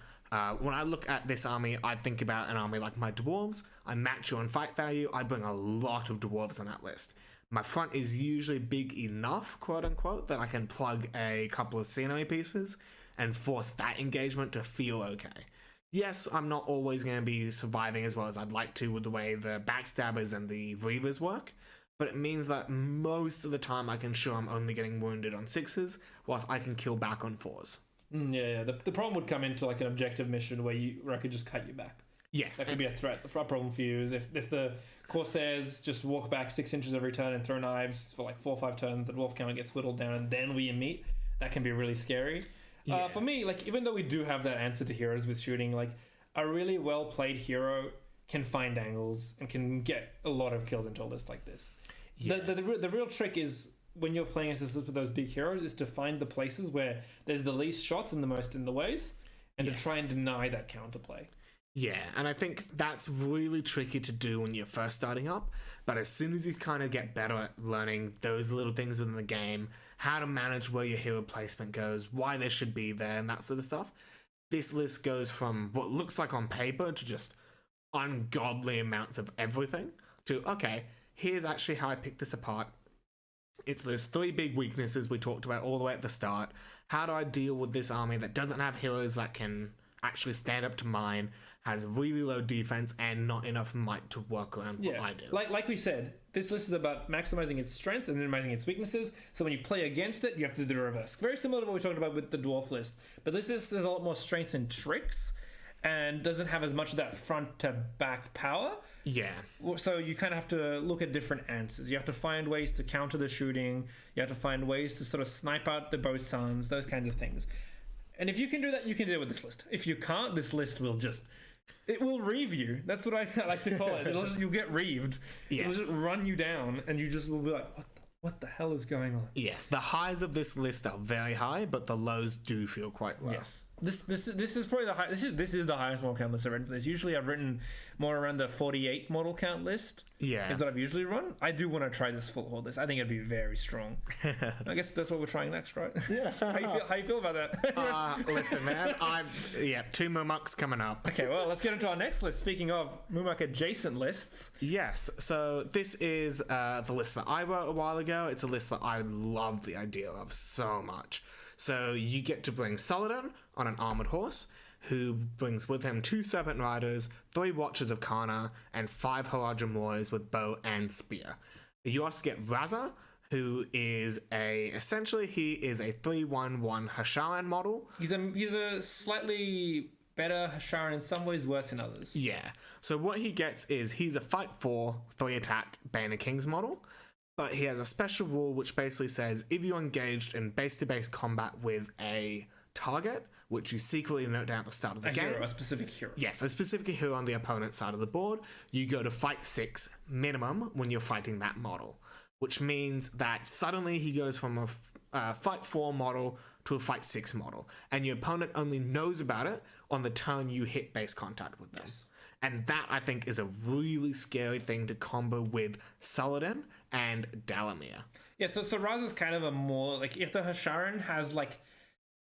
When I look at this army, I think about an army like my dwarves. I match you on fight value. I bring a lot of dwarves on that list. My front is usually big enough, quote unquote, that I can plug a couple of scenery pieces and force that engagement to feel okay. Yes, I'm not always going to be surviving as well as I'd like to with the way the Backstabbers and the Reavers work, but it means that most of the time I can show I'm only getting wounded on 6s, whilst I can kill back on 4s. Yeah. The problem would come into like an objective mission where I could just cut you back. Yes. That could be a threat. The problem for you is if the Corsairs just walk back 6 inches every turn and throw knives for like 4 or 5 turns, the dwarf count gets whittled down and then we meet, that can be really scary. Yeah. For me, like, even though we do have that answer to heroes with shooting, like, a really well-played hero can find angles and can get a lot of kills into a list like this. Yeah. The real trick is, when you're playing against this list with those big heroes, is to find the places where there's the least shots and the most in the ways, and to try and deny that counterplay. Yeah, and I think that's really tricky to do when you're first starting up, but as soon as you kind of get better at learning those little things within the game, how to manage where your hero placement goes, why they should be there, and that sort of stuff, this list goes from what looks like on paper to just ungodly amounts of everything to, okay, here's actually how I pick this apart. It's those 3 big weaknesses we talked about all the way at the start. How do I deal with this army that doesn't have heroes that can actually stand up to mine, has really low defense, and not enough might to work around what I do? Like we said, this list is about maximizing its strengths and minimizing its weaknesses, so when you play against it, you have to do the reverse. Very similar to what we talked about with the dwarf list, but this list has a lot more strengths and tricks, and doesn't have as much of that front to back power. Yeah. So you kind of have to look at different answers. You have to find ways to counter the shooting, you have to find ways to sort of snipe out the bow sons, those kinds of things. And if you can do that, you can do it with this list. If you can't, this list will just... It will reave you. That's what I like to call it. You'll get reaved. Yes. It'll just run you down, and you just will be like, what the hell is going on? Yes, the highs of this list are very high, but the lows do feel quite low. Yes. This is probably the high. This is the highest model count list I've written for this. Usually I've written more around the 48 model count list. Yeah. Is what I've usually run. I do want to try this full Horde list. I think it'd be very strong. I guess that's what we're trying next, right? Yeah. How you feel about that? Listen, man. 2 Mumuks coming up. Okay, well, let's get into our next list. Speaking of Mumuk adjacent lists. Yes. So this is the list that I wrote a while ago. It's a list that I love the idea of so much. So you get to bring Saladin on an armored horse, who brings with him 2 Serpent Riders, 3 Watchers of Kana, and 5 Haradrim Warriors with bow and spear. You also get Raza, who is essentially he is a 3-1-1 Harsharin model. He's a slightly better Harsharin, in some ways worse in others. Yeah. So what he gets is he's a fight 4, 3 attack Bane of Kings model. But he has a special rule which basically says if you're engaged in base-to-base combat with a target, which you secretly note down at the start of the game. A specific hero. Yes, a specific hero on the opponent's side of the board. You go to fight 6 minimum when you're fighting that model, which means that suddenly he goes from a fight 4 model to a fight 6 model, and your opponent only knows about it on the turn you hit base contact with them. Yes. And that, I think, is a really scary thing to combo with Saladin and Dalamyr. Yeah, so Raza's kind of a more, like, if the Harsharin has, like,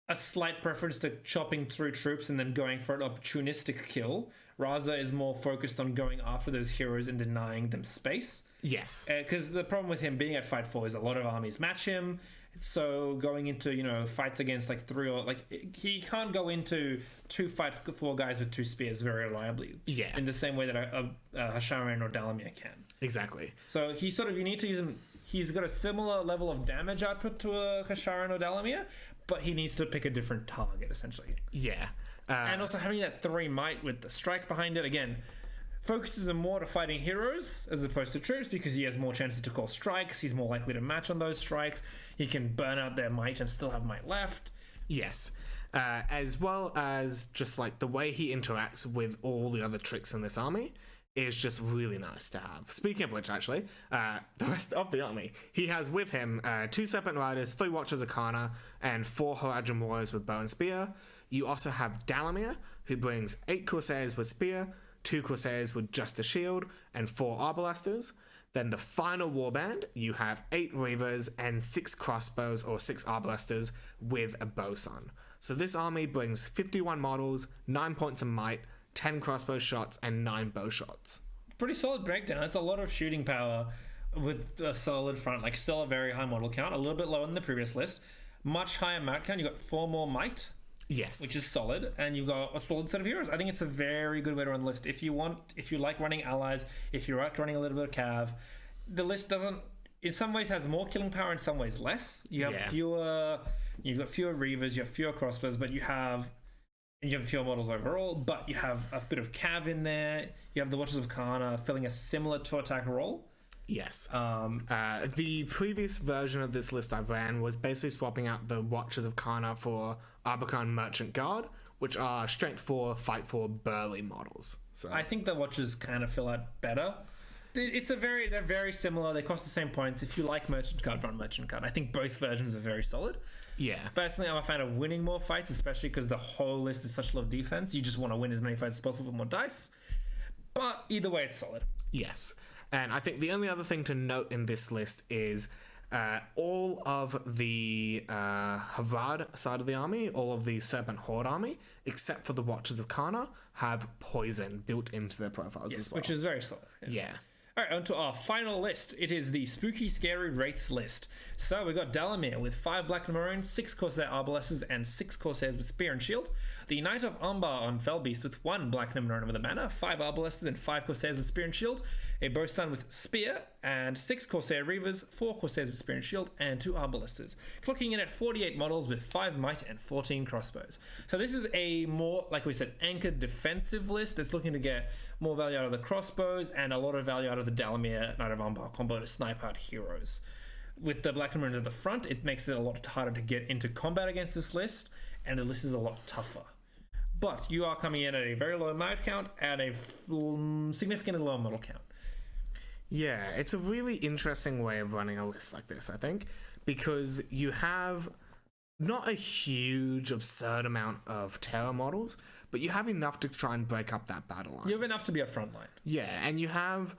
a slight preference to chopping through troops and then going for an opportunistic kill, Raza is more focused on going after those heroes and denying them space. Yes. Because the problem with him being at fight 4 is a lot of armies match him. So going into, fights against like 3 or he can't go into 2 fight 4 guys with 2 spears very reliably. Yeah. In the same way that a Harsharin or Dalamyr can. Exactly. So you need to use him. He's got a similar level of damage output to a Harsharin or Dalamyr, but he needs to pick a different target essentially. Yeah. And also having that 3 might with the strike behind it again focuses him more to fighting heroes as opposed to troops because he has more chances to call strikes. He's more likely to match on those strikes. He can burn out their might and still have might left. Yes. As well as just like the way he interacts with all the other tricks in this army is just really nice to have. Speaking of which, actually, the rest of the army, he has with him 2 Serpent Riders, 3 Watchers of Kana, and 4 Haradrim Warriors with bow and spear. You also have Dalamyr, who brings 8 Corsairs with spear, 2 Corsairs with just a shield, and 4 Arbalesters. Then the final warband, you have 8 Reavers and 6 crossbows or 6 Arbalesters with a bosun. So this army brings 51 models, 9 points of might, 10 crossbow shots, and 9 bow shots. Pretty solid breakdown. It's a lot of shooting power with a solid front. Like still a very high model count, a little bit lower than the previous list. Much higher might count. You got 4 more might. Yes. Which is solid, and you've got a solid set of heroes. I think it's a very good way to run the list. If you like running allies, if you like running a little bit of cav, the list doesn't, in some ways has more killing power, in some ways less. You have you've got fewer Reavers, you have fewer crossbows, but you have fewer models overall, but you have a bit of cav in there. You have the Watchers of Kana filling a similar 2-attack role. Yes. The previous version of this list I ran was basically swapping out the Watchers of Kana for Arbalester Merchant Guard, which are strength 4, fight 4 burly models. So I think the Watchers kind of fill out better. They're very similar. They cost the same points. If you like Merchant Guard, run Merchant Guard. I think both versions are very solid. Yeah. Personally, I'm a fan of winning more fights, especially because the whole list is such low defense. You just want to win as many fights as possible with more dice. But either way, it's solid. Yes. And I think the only other thing to note in this list is all of the Harad side of the army, all of the Serpent Horde army, except for the Watchers of Kana, have poison built into their profiles as well. Which is very solid. Yeah. All right, on to our final list. It is the Spooky Scary Rates list. So we got Dalamyr with 5 Black Numenoreans, 6 Corsair Arbalesters, and 6 Corsairs with Spear and Shield. The Knight of Umbar on Fellbeast with 1 Black Numenorean with a banner, 5 Arbalesters, and 5 Corsairs with Spear and Shield. A Bosun with Spear, and 6 Corsair Reavers, 4 Corsairs with Spear and Shield, and 2 Arbalesters. Clocking in at 48 models with 5 Might and 14 Crossbows. So this is a more, like we said, anchored defensive list that's looking to get more value out of the crossbows and a lot of value out of the Dalamyr Knight of Umbar combo to snipe out heroes. With the Black Numenoreans at the front, it makes it a lot harder to get into combat against this list, and the list is a lot tougher. But you are coming in at a very low might count and a significantly low model count. Yeah, it's a really interesting way of running a list like this, I think, because you have not a huge, absurd amount of terror models, but you have enough to try and break up that battle line. You have enough to be a front line. Yeah, and you have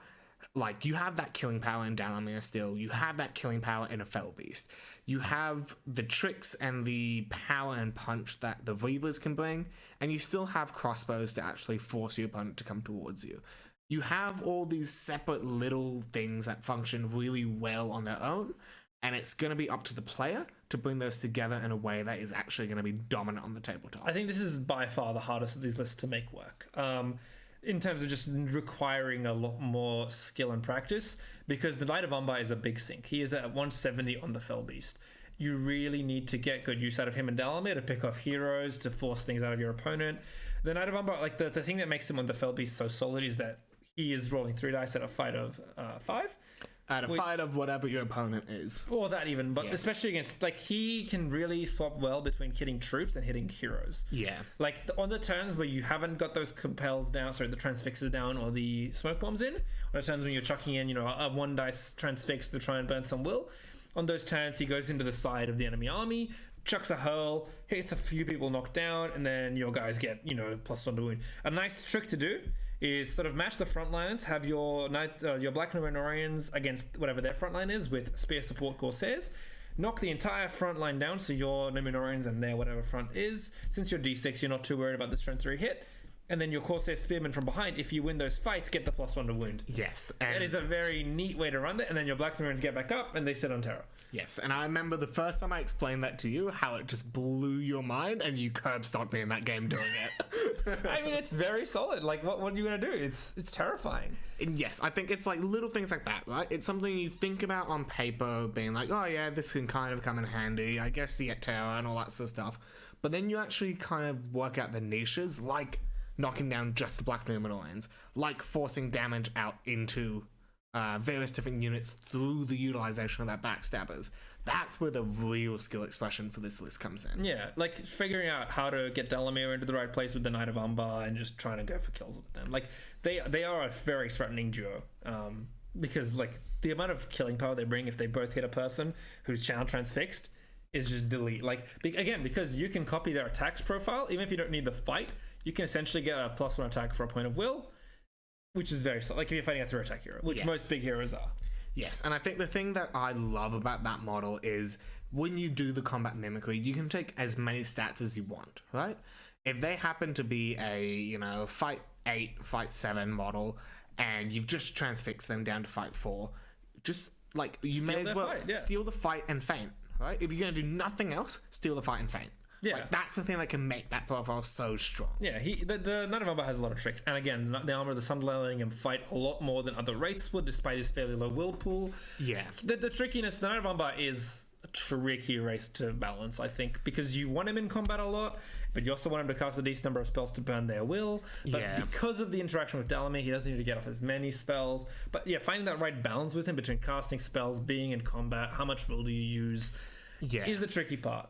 that killing power in Dalamyr still. You have that killing power in a Fell Beast. You have the tricks and the power and punch that the Reavers can bring, and you still have crossbows to actually force your opponent to come towards you. You have all these separate little things that function really well on their own, and it's going to be up to the player to bring those together in a way that is actually going to be dominant on the tabletop. I think this is by far the hardest of these lists to make work. In terms of just requiring a lot more skill and practice, because the Knight of Umbar is a big sink. He is at 170 on the Fell Beast. You really need to get good use out of him and Dalamyr to pick off heroes, to force things out of your opponent. The Knight of Umbar, like the thing that makes him on the Fell Beast so solid is that he is rolling 3 dice at a fight of 5. At a fight of whatever your opponent is. Or that even, but especially against, like, he can really swap well between hitting troops and hitting heroes. Yeah. Like, on the turns where you haven't got those compels down, sorry, the transfixes down or the smoke bombs in, or the turns when you're chucking in, a 1 dice transfix to try and burn some will, on those turns he goes into the side of the enemy army, chucks a hurl, hits a few people knocked down, and then your guys get, +1 to wound. A nice trick to do is sort of match the front lines, have your your Black Numenoreans against whatever their front line is with spear support Corsairs, knock the entire front line down, so your Numenoreans and their whatever front is. Since you're D6, you're not too worried about the strength 3 hit. And then your Corsair Spearmen from behind, if you win those fights, get the +1 to wound. Yes. That is a very neat way to run that. And then your Black Numenoreans get back up and they sit on terror. Yes, and I remember the first time I explained that to you, how it just blew your mind, and you curb stomped me in that game doing it. I mean, it's very solid. Like, what are you going to do? It's terrifying. And yes, I think it's like little things like that, right? It's something you think about on paper, being like, oh yeah, this can kind of come in handy. I guess you get terror and all that sort of stuff. But then you actually kind of work out the niches, like knocking down just the Black Numenoreans, like forcing damage out into various different units through the utilization of that backstabbers. That's where the real skill expression for this list comes in. Yeah, like figuring out how to get Dalamyr into the right place with the Knight of Umbar and just trying to go for kills with them. Like, they are a very threatening duo, because like the amount of killing power they bring if they both hit a person who's channel transfixed is just delete. Like, again, because you can copy their attacks profile, even if you don't need the fight, you can essentially get a +1 attack for a point of will, which is very solid. Like if you're fighting a 3 attack hero, which most big heroes are. Yes, and I think the thing that I love about that model is when you do the combat mimicry, you can take as many stats as you want, right? If they happen to be a, fight 8, fight 7 model, and you've just transfixed them down to fight 4, just like you may as well steal the fight and feint, right? If you're going to do nothing else, steal the fight and feint. Yeah, like, that's the thing that can make that profile so strong. Yeah, the Knight of Umbar has a lot of tricks, and again, the Armor of the Sun letting him fight a lot more than other wraiths would, despite his fairly low will pool. Yeah, the trickiness. The Knight of Umbar is a tricky wraith to balance, I think, because you want him in combat a lot, but you also want him to cast a decent number of spells to burn their will. But because of the interaction with Dalamyr, he doesn't need to get off as many spells. But yeah, finding that right balance with him between casting spells, being in combat, how much will do you use, is the tricky part.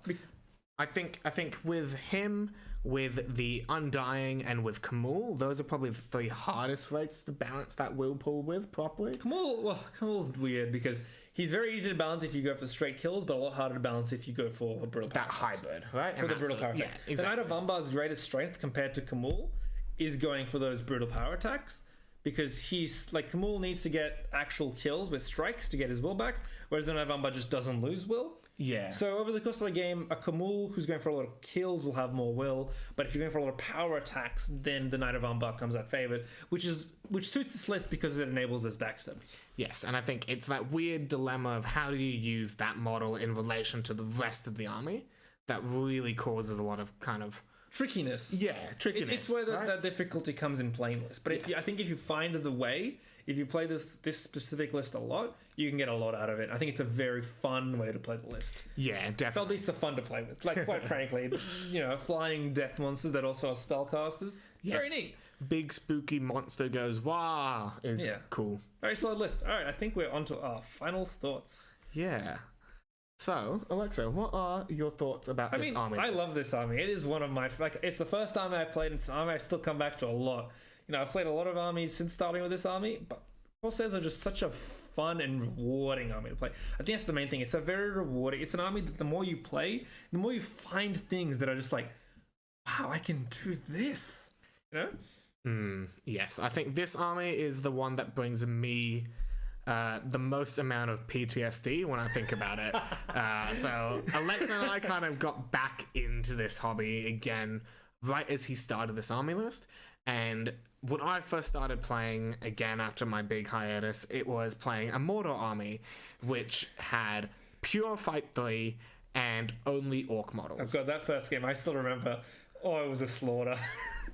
I think with him, with the Undying, and with Khamûl, those are probably the 3 hardest rates to balance that will pool with properly. Khamûl's weird because he's very easy to balance if you go for straight kills, but a lot harder to balance if you go for a brutal power. That hybrid, right? For the brutal power attacks. Yeah, exactly. The Knight of Umbar's greatest strength compared to Khamûl is going for those brutal power attacks, because he's like, Khamûl needs to get actual kills with strikes to get his will back, whereas the Knight of Umbar just doesn't lose will. Yeah. So over the course of the game, a Khamûl who's going for a lot of kills will have more will, but if you're going for a lot of power attacks, then the Knight of Umbar comes out favored, which suits this list because it enables those backstabs. Yes, and I think it's that weird dilemma of how do you use that model in relation to the rest of the army that really causes a lot of kind of trickiness. Yeah, trickiness. It's where the difficulty comes in playing this. But I think if you find the way, if you play this specific list a lot, you can get a lot out of it. I think it's a very fun way to play the list. Yeah, definitely. Fell Beasts are fun to play with. Like, quite frankly, flying death monsters that also are spellcasters. It's very neat. Big spooky monster goes wah is cool. Very solid list. All right, I think we're on to our final thoughts. Yeah. So, Aleksa, what are your thoughts about this army? I love this army. It is one of my... it's the first army I played. It's an army I still come back to a lot. I've played a lot of armies since starting with this army, but Corsairs are just such a fun and rewarding army to play. I think that's the main thing. It's a very rewarding. It's an army that the more you play, the more you find things that are just like, wow, I can do this. You know? Yes, I think this army is the one that brings me the most amount of PTSD when I think about it. So Aleksa and I kind of got back into this hobby again right as he started this army list. And when I first started playing again after my big hiatus, it was playing a Mordor army, which had pure Fight 3 and only Orc models. I've got that first game. I still remember. Oh, it was a slaughter.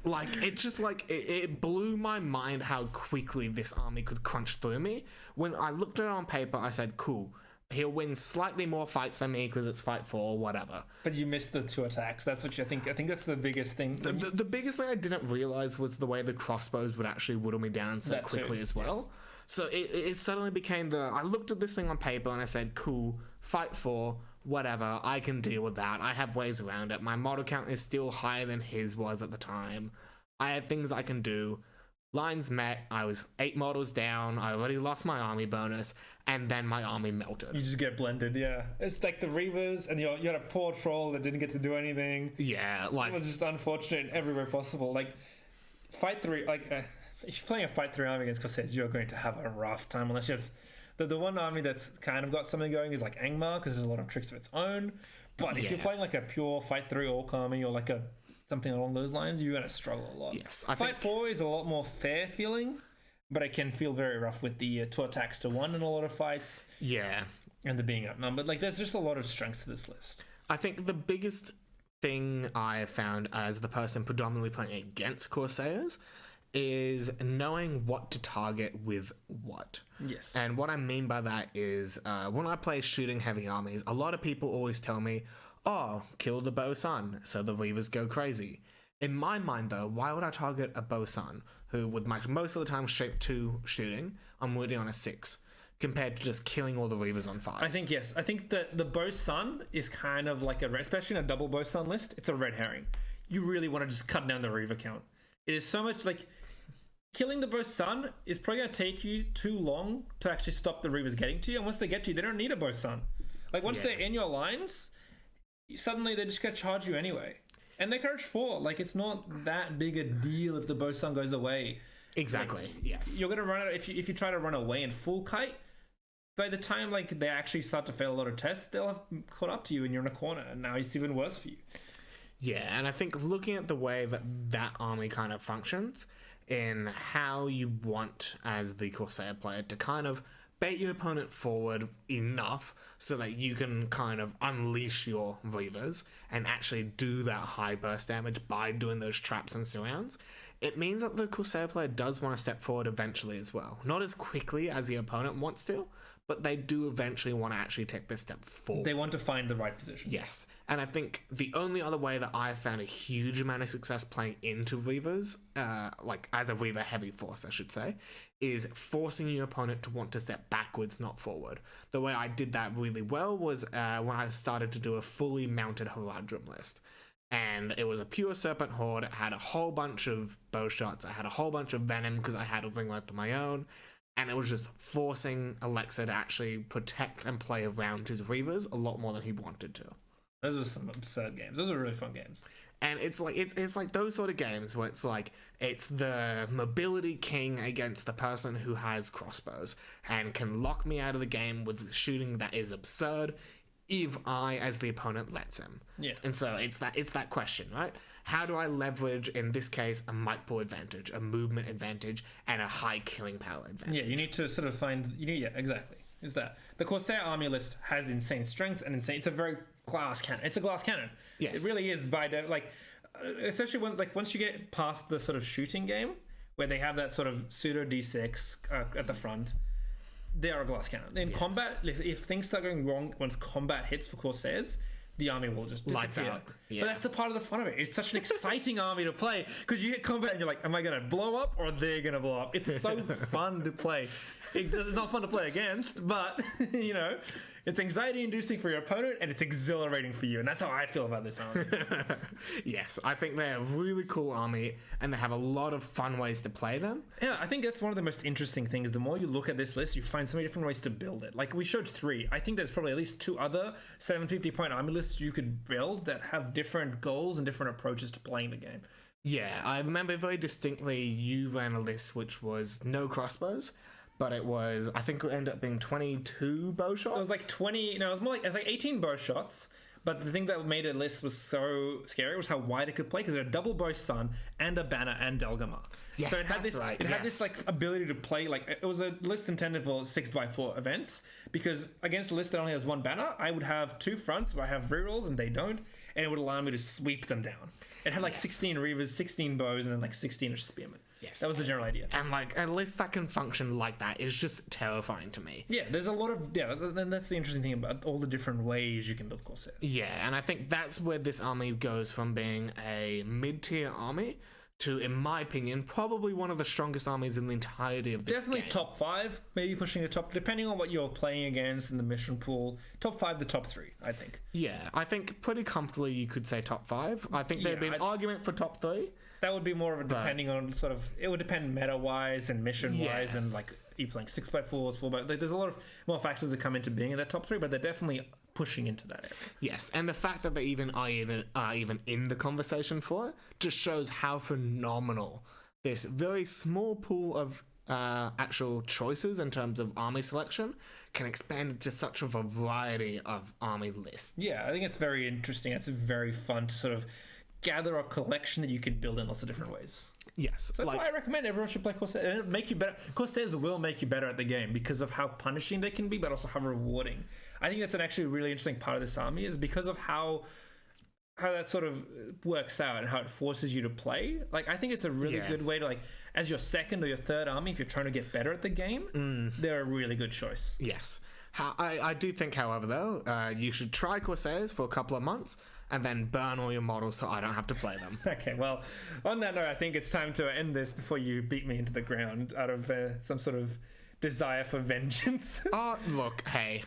Like, it just, like, it blew my mind how quickly this army could crunch through me. When I looked at it on paper, I said, cool, he'll win slightly more fights than me because it's Fight 4 or whatever. But you missed the 2 attacks. That's what you think. I think that's the biggest thing. The biggest thing I didn't realize was the way the crossbows would actually whittle me down so quickly as well. Yes. So it suddenly became I looked at this thing on paper and I said, cool, Fight 4, whatever, I can deal with that. I have ways around it. My model count is still higher than his was at the time. I had things I can do. Lines met. I was 8 models down. I already lost my army bonus, and then my army melted. You just get blended, yeah. It's like the Reavers, and you had a poor troll that didn't get to do anything. Yeah, like... It was just unfortunate in every way possible. Like, Fight 3, like, if you're playing a Fight 3 army against Corsairs, you're going to have a rough time, unless you have... The one army that's kind of got something going is like Angmar, because there's a lot of tricks of its own. But if you're playing like a pure Fight 3 Orc army or like something along those lines, you're going to struggle a lot. Yes, Fight 4 is a lot more fair feeling, but it can feel very rough with the 2 attacks to 1 in a lot of fights. Yeah. And the being outnumbered. Like, there's just a lot of strengths to this list. I think the biggest thing I have found as the person predominantly playing against Corsairs is knowing what to target with what. Yes. And what I mean by that is when I play shooting heavy armies, a lot of people always tell me, oh, kill the bow sun, so the Reavers go crazy. In my mind, though, why would I target a bow sun who would most of the time shape 2 shooting, I'm wounding on a 6, compared to just killing all the Reavers on 5? I think, yes. I think that the bow sun is kind of like especially in a double bow sun list, it's a red herring. You really want to just cut down the Reaver count. It is so much like... Killing the bow sun is probably going to take you too long to actually stop the Reavers getting to you. And once they get to you, they don't need a bow sun. Like, once they're in your lines, suddenly they're just going to charge you anyway. And they're courage 4. Like, it's not that big a deal if the bow sun goes away. Exactly, like, yes. You're going to run out... If you try to run away in full kite, by the time, like, they actually start to fail a lot of tests, they'll have caught up to you and you're in a corner. And now it's even worse for you. Yeah, and I think looking at the way that army kind of functions... in how you want as the Corsair player to kind of bait your opponent forward enough so that you can kind of unleash your Reavers and actually do that high burst damage by doing those traps and surrounds. It means that the Corsair player does want to step forward eventually as well. Not as quickly as the opponent wants to, but they do eventually want to actually take this step forward. They want to find the right position. Yes. And I think the only other way that I have found a huge amount of success playing into Reavers, like as a Reaver heavy force, I should say, is forcing your opponent to want to step backwards, not forward. The way I did that really well was when I started to do a fully mounted Haradrim list. And it was a pure Serpent Horde. It had a whole bunch of bow shots. I had a whole bunch of venom because I had a ringlet of my own. And it was just forcing Aleksa to actually protect and play around his Reavers a lot more than he wanted to. Those are some absurd games. Those are really fun games. And it's like those sort of games where it's the mobility king against the person who has crossbows and can lock me out of the game with shooting that is absurd if I, as the opponent, lets him. Yeah. And so it's that question, right? How do I leverage, in this case, a might pull advantage, a movement advantage, and a high killing power advantage? Yeah, you need to sort of find... Yeah, exactly. Is that the Corsair army list has insane strengths and insane... It's a very glass cannon. It's a glass cannon. Yes. It really is especially when, once you get past the sort of shooting game, where they have that sort of pseudo D6 at the front, they are a glass cannon. In combat, if things start going wrong once combat hits for Corsairs... the army will just disappear. Lights out. Yeah. But that's the part of the fun of it. It's such an exciting army to play because you hit combat and you're like, am I going to blow up or they're going to blow up? It's so fun to play. It's not fun to play against, but, It's anxiety-inducing for your opponent, and it's exhilarating for you, and that's how I feel about this army. Yes, I think they're a really cool army, and they have a lot of fun ways to play them. Yeah, I think that's one of the most interesting things. The more you look at this list, you find so many different ways to build it. Like, we showed 3. I think there's probably at least 2 other 750-point army lists you could build that have different goals and different approaches to playing the game. Yeah, I remember very distinctly you ran a list which was no crossbows, but it was, I think it ended up being 22 bow shots. It was like 20, no, it was like 18 bow shots, but the thing that made a list was so scary was how wide it could play, because it had a double bow stun and a banner and Delgamar. Yes, so it had this, right. had this like ability to play, like, it was a list intended for 6x4 events, because against a list that only has 1 banner, I would have 2 fronts where I have rerolls and they don't, and it would allow me to sweep them down. It had like 16 Reavers, 16 bows, and then like 16-ish spearmen. Yes. That was the general idea. And like a list that can function like that is just terrifying to me. Yeah, there's a lot of, and that's the interesting thing about all the different ways you can build Corsairs. Yeah, and I think that's where this army goes from being a mid-tier army to, in my opinion, probably one of the strongest armies in the entirety of this Definitely game. top 5, maybe pushing a top, depending on what you're playing against in the mission pool. Top 5 to top 3, I think. Yeah, I think pretty comfortably you could say top 5. I think there'd be an argument for top 3. That would be more of a depending on sort of, it would depend meta-wise and mission-wise, and like, you playing 6x4s, 4x, like, there's a lot of more factors that come into being in that top 3, but they're definitely pushing into that area. Yes, and the fact that they even are even in the conversation for it just shows how phenomenal this very small pool of actual choices in terms of army selection can expand into such a variety of army lists. Yeah, I think it's very interesting. It's very fun to sort of gather a collection that you can build in lots of different ways. Yes. So that's why I recommend everyone should play Corsairs. And it'll make you better. Corsairs will make you better at the game because of how punishing they can be, but also how rewarding. I think that's an actually really interesting part of this army, is because of how that sort of works out and how it forces you to play. Like, I think it's a really good way to, like, as your second or your third army, if you're trying to get better at the game, they're a really good choice. Yes. I do think, however, though, you should try Corsairs for a couple of months and then burn all your models so I don't have to play them. Okay, well, on that note, I think it's time to end this before you beat me into the ground out of some sort of desire for vengeance. Oh, look, hey.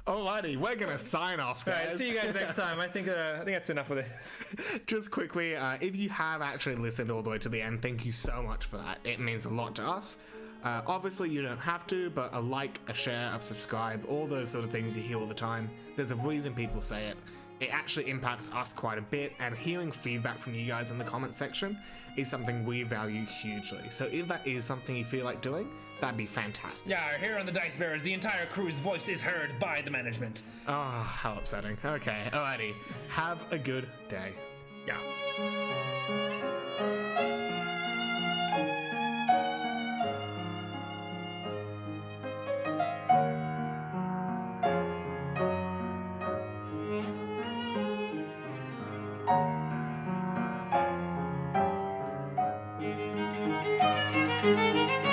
Alrighty, we're gonna sign off, guys. Alright, see you guys next time. I think that's enough of this. Just quickly, if you have actually listened all the way to the end, thank you so much for that. It means a lot to us. Obviously, you don't have to, but a like, a share, a subscribe, all those sort of things you hear all the time. There's a reason people say it. It actually impacts us quite a bit, and hearing feedback from you guys in the comment section is something we value hugely. So if that is something you feel like doing, that'd be fantastic. Yeah, here on the Dicebearers, the entire crew's voice is heard by the management. Oh, how upsetting. Okay, alrighty. Have a good day. Yeah. Thank you.